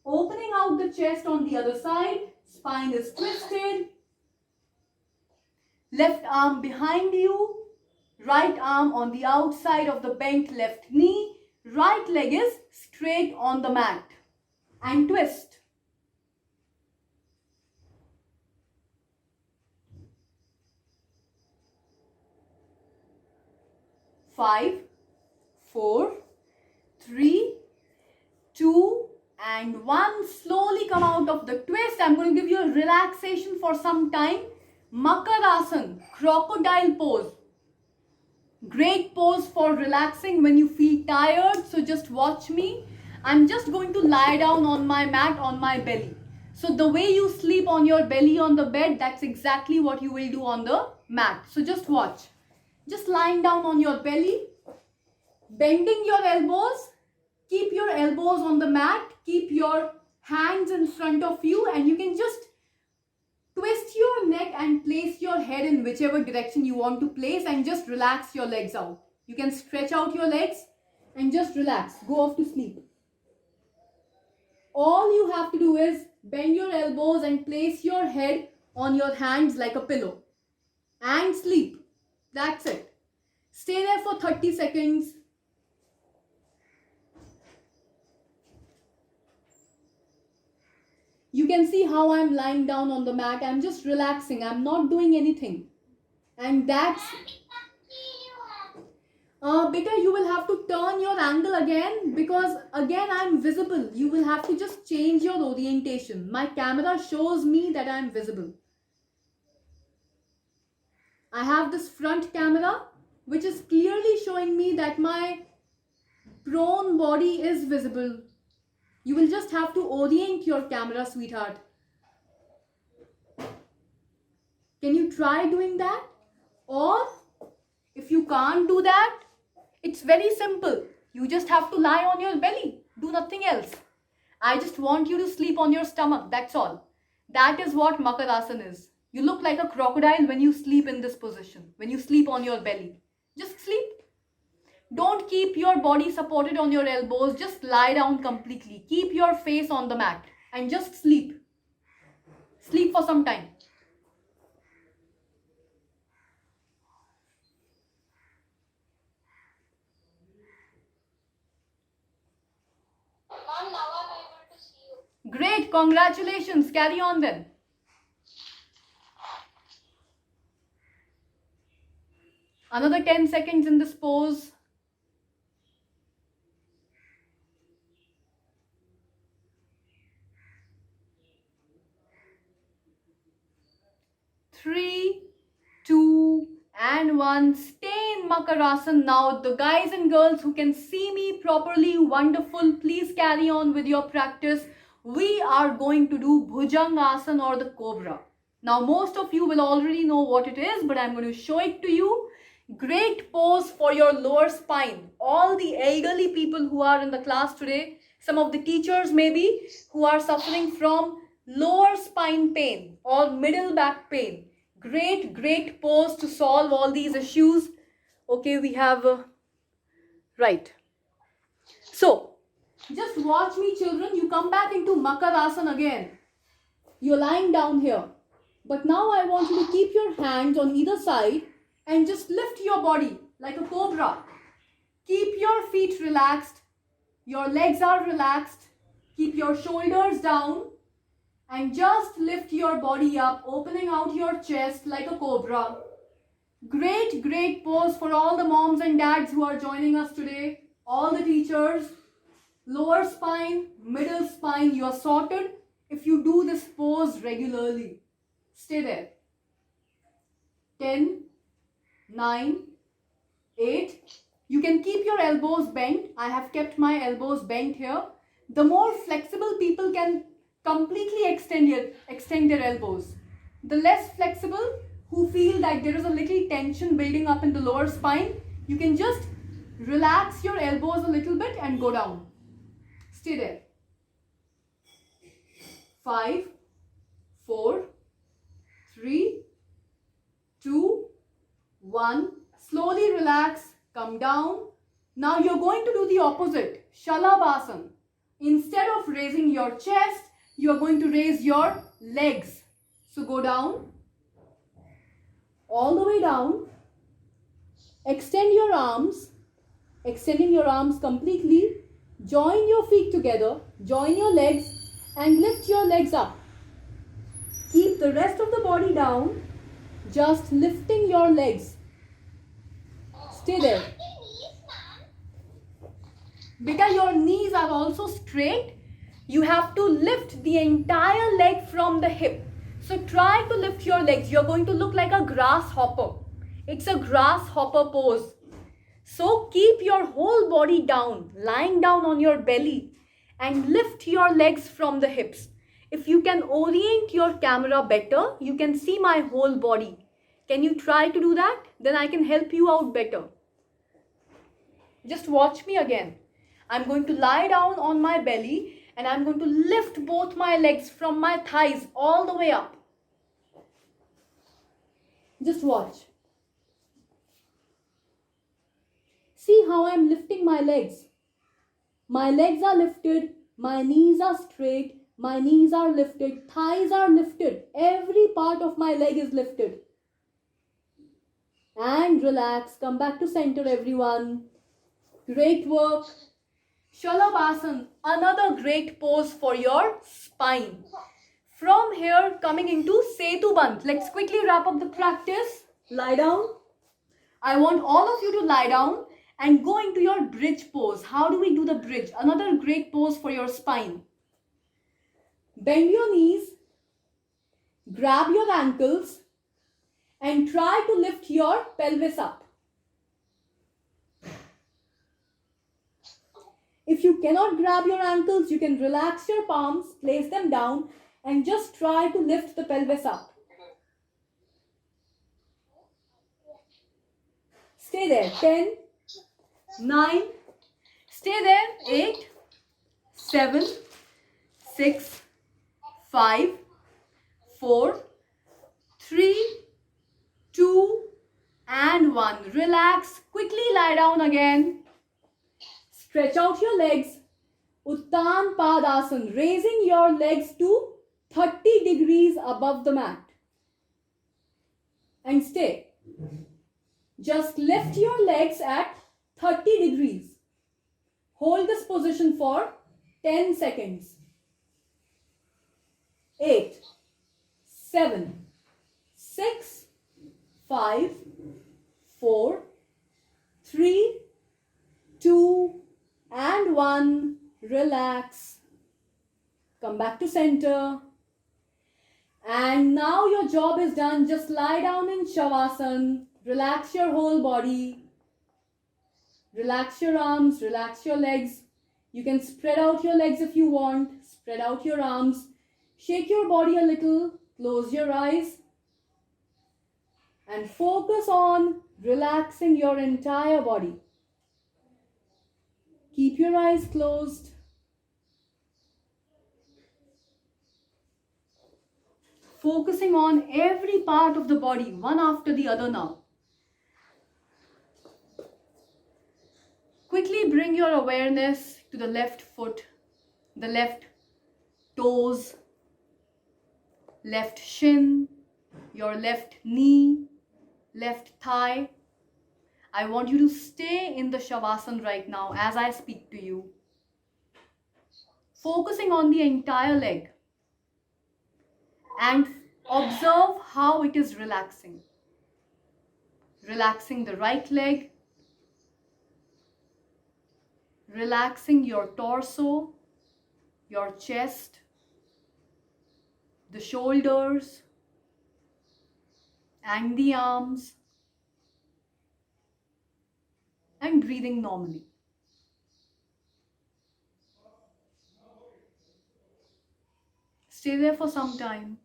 Opening out the chest on the other side. Spine is twisted. Left arm behind you. Right arm on the outside of the bent left knee. Right leg is straight on the mat. And twist. Five, 4, 3, 2, and 1. Slowly come out of the twist. I'm going to give you a relaxation for some time. Makarasana, crocodile pose. Great pose for relaxing when you feel tired. So just watch me. I'm just going to lie down on my mat on my belly. So the way you sleep on your belly on the bed, that's exactly what you will do on the mat. So just watch. Just lying down on your belly. Bending your elbows. Keep your elbows on the mat. Keep your hands in front of you. And you can just twist your neck and place your head in whichever direction you want to place and just relax your legs out. You can stretch out your legs and just relax. Go off to sleep. All you have to do is bend your elbows and place your head on your hands like a pillow. And sleep. That's it. Stay there for 30 seconds. You can see how I'm lying down on the mat. I'm just relaxing. I'm not doing anything. And that's... Beta, you will have to turn your angle again because again I'm visible. You will have to just change your orientation. My camera shows me that I'm visible. I have this front camera which is clearly showing me that my prone body is visible. You will just have to orient your camera, sweetheart. Can you try doing that? Or if you can't do that, it's very simple. You just have to lie on your belly. Do nothing else. I just want you to sleep on your stomach. That's all. That is what Makarasana is. You look like a crocodile when you sleep in this position. When you sleep on your belly. Just sleep. Don't keep your body supported on your elbows. Just lie down completely. Keep your face on the mat. And just sleep. Sleep for some time. Mom, now I'm able to see you. Great. Congratulations. Carry on then. Another 10 seconds in this pose. Three, 2, and 1. Stay in Makarasana now. The guys and girls who can see me properly, wonderful. Please carry on with your practice. We are going to do Bhujangasana or the Cobra. Now most of you will already know what it is, but I'm going to show it to you. Great pose for your lower spine. All the elderly people who are in the class today, some of the teachers maybe, who are suffering from lower spine pain or middle back pain. Great pose to solve all these issues. Okay, we have, right. So, just watch me, children. You come back into Makarasana again. You're lying down here. But now I want you to keep your hands on either side and just lift your body like a cobra. Keep your feet relaxed. Your legs are relaxed. Keep your shoulders down. And just lift your body up, opening out your chest like a cobra. Great pose for all the moms and dads who are joining us today. All the teachers. Lower spine, middle spine, you are sorted if you do this pose regularly. Stay there. 10, 9, 8. You can keep your elbows bent. I have kept my elbows bent here. The more flexible people can completely extend their elbows. The less flexible, who feel that there is a little tension building up in the lower spine, you can just relax your elbows a little bit and go down. Stay there. 5, 4, 3, 2, 1. Slowly relax, come down. Now you're going to do the opposite, Shalabhasana. Instead of raising your chest, you are going to raise your legs. So go down, all the way down. Extend your arms, extending your arms completely. Join your feet together, join your legs and lift your legs up. Keep the rest of the body down, just lifting your legs. Stay there. Beta, your knees are also straight. You have to lift the entire leg from the hip. So try to lift your legs. You're going to look like a grasshopper. It's a grasshopper pose. So keep your whole body down, lying down on your belly and lift your legs from the hips. If you can orient your camera better, you can see my whole body. Can you try to do that? Then I can help you out better. Just watch me again. I'm going to lie down on my belly and I'm going to lift both my legs from my thighs all the way up. Just watch. See how I'm lifting my legs. My legs are lifted, my knees are straight, my knees are lifted, thighs are lifted. Every part of my leg is lifted. And relax. Come back to center, everyone. Great work. Shalabhasana, another great pose for your spine. From here, coming into Setu Bandh. Let's quickly wrap up the practice. Lie down. I want all of you to lie down and go into your bridge pose. How do we do the bridge? Another great pose for your spine. Bend your knees, grab your ankles and try to lift your pelvis up. If you cannot grab your ankles, you can relax your palms, place them down, and just try to lift the pelvis up. Stay there. 10, 9, stay there. 8, 7, 6, 5, 4, 3, 2, and 1. Relax. Quickly lie down again. Stretch out your legs. Uttan Padasana. Raising your legs to 30 degrees above the mat. And stay. Just lift your legs at 30 degrees. Hold this position for 10 seconds. 8, 7, 6, 5, 4, 3, 2, and 1. Relax. Come back to center. And now your job is done. Just lie down in Shavasana. Relax your whole body. Relax your arms. Relax your legs. You can spread out your legs if you want. Spread out your arms. Shake your body a little. Close your eyes. And focus on relaxing your entire body. Keep your eyes closed. Focusing on every part of the body, one after the other now. Quickly bring your awareness to the left foot, the left toes, left shin, your left knee, left thigh. I want you to stay in the Shavasana right now as I speak to you. Focusing on the entire leg and observe how it is relaxing. Relaxing the right leg, relaxing your torso, your chest, the shoulders, and the arms, and breathing normally. Stay there for some time.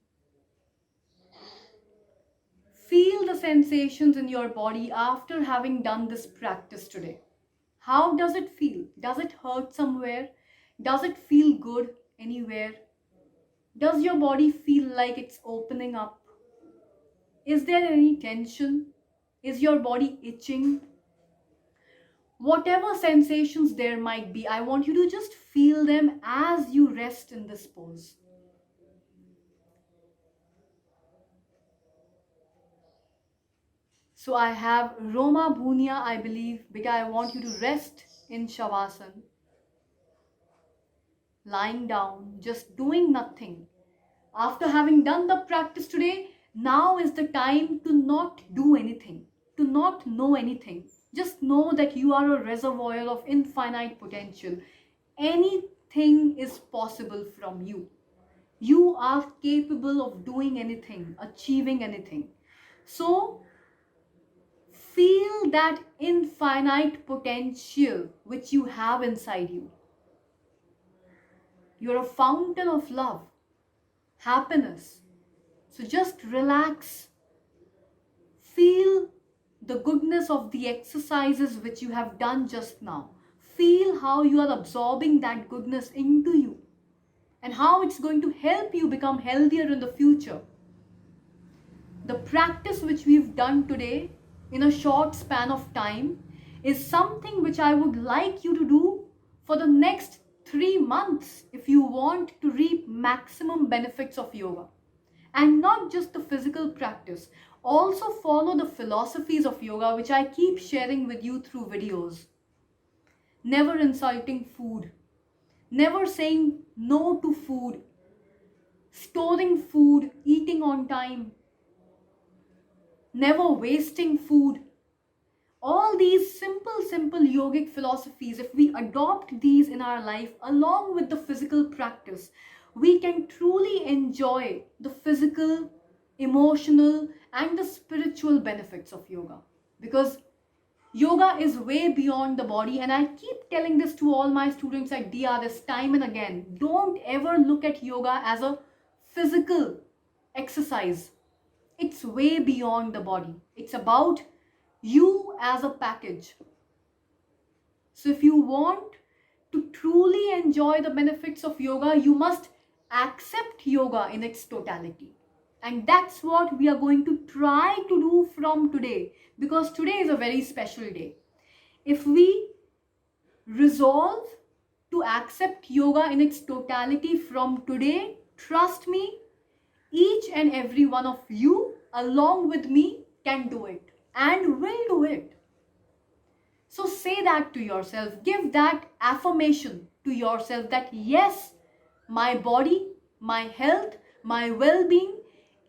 Feel the sensations in your body after having done this practice today. How does it feel? Does it hurt somewhere? Does it feel good anywhere? Does your body feel like it's opening up? Is there any tension? Is your body itching? Whatever sensations there might be, I want you to just feel them as you rest in this pose. So I have Roma Bhunia, I believe, because I want you to rest in Shavasana. Lying down, just doing nothing. After having done the practice today, now is the time to not do anything, to not know anything. Just know that you are a reservoir of infinite potential. Anything is possible from you. You are capable of doing anything, achieving anything. So, feel that infinite potential which you have inside you. You're a fountain of love, happiness. So just relax. Feel the goodness of the exercises which you have done just now. Feel how you are absorbing that goodness into you and how it's going to help you become healthier in the future. The practice which we've done today in a short span of time is something which I would like you to do for the next 3 months if you want to reap maximum benefits of yoga. And not just the physical practice. Also follow the philosophies of yoga which I keep sharing with you through videos. Never insulting food. Never saying no to food. Storing food. Eating on time. Never wasting food. All these simple yogic philosophies, if we adopt these in our life along with the physical practice, we can truly enjoy the physical, emotional, and the spiritual benefits of yoga. Because Yoga is way beyond the body, and I keep telling this to all my students at DRS time and again. Don't ever look at yoga as a physical exercise. It's way beyond the body. It's about you as a package. So if you want to truly enjoy the benefits of yoga, you must accept yoga in its totality. And that's what we are going to try to do from today, because today is a very special day. If we resolve to accept yoga in its totality from today, trust me, each and every one of you along with me can do it and will do it. So say that to yourself, give that affirmation to yourself that yes, my body, my health, my well-being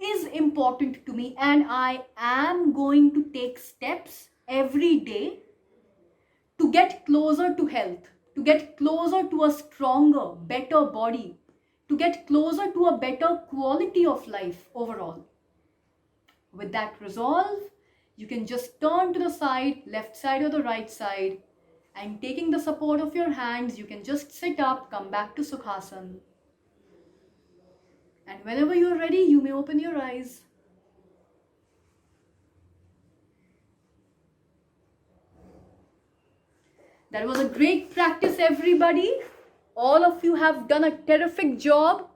is important to me, and I am going to take steps every day to get closer to health, to get closer to a stronger, better body, to get closer to a better quality of life overall. With that resolve, you can just turn to the side, left side or the right side, and taking the support of your hands, you can just sit up, come back to Sukhasana. And whenever you're ready, you may open your eyes. That was a great practice, everybody. All of you have done a terrific job.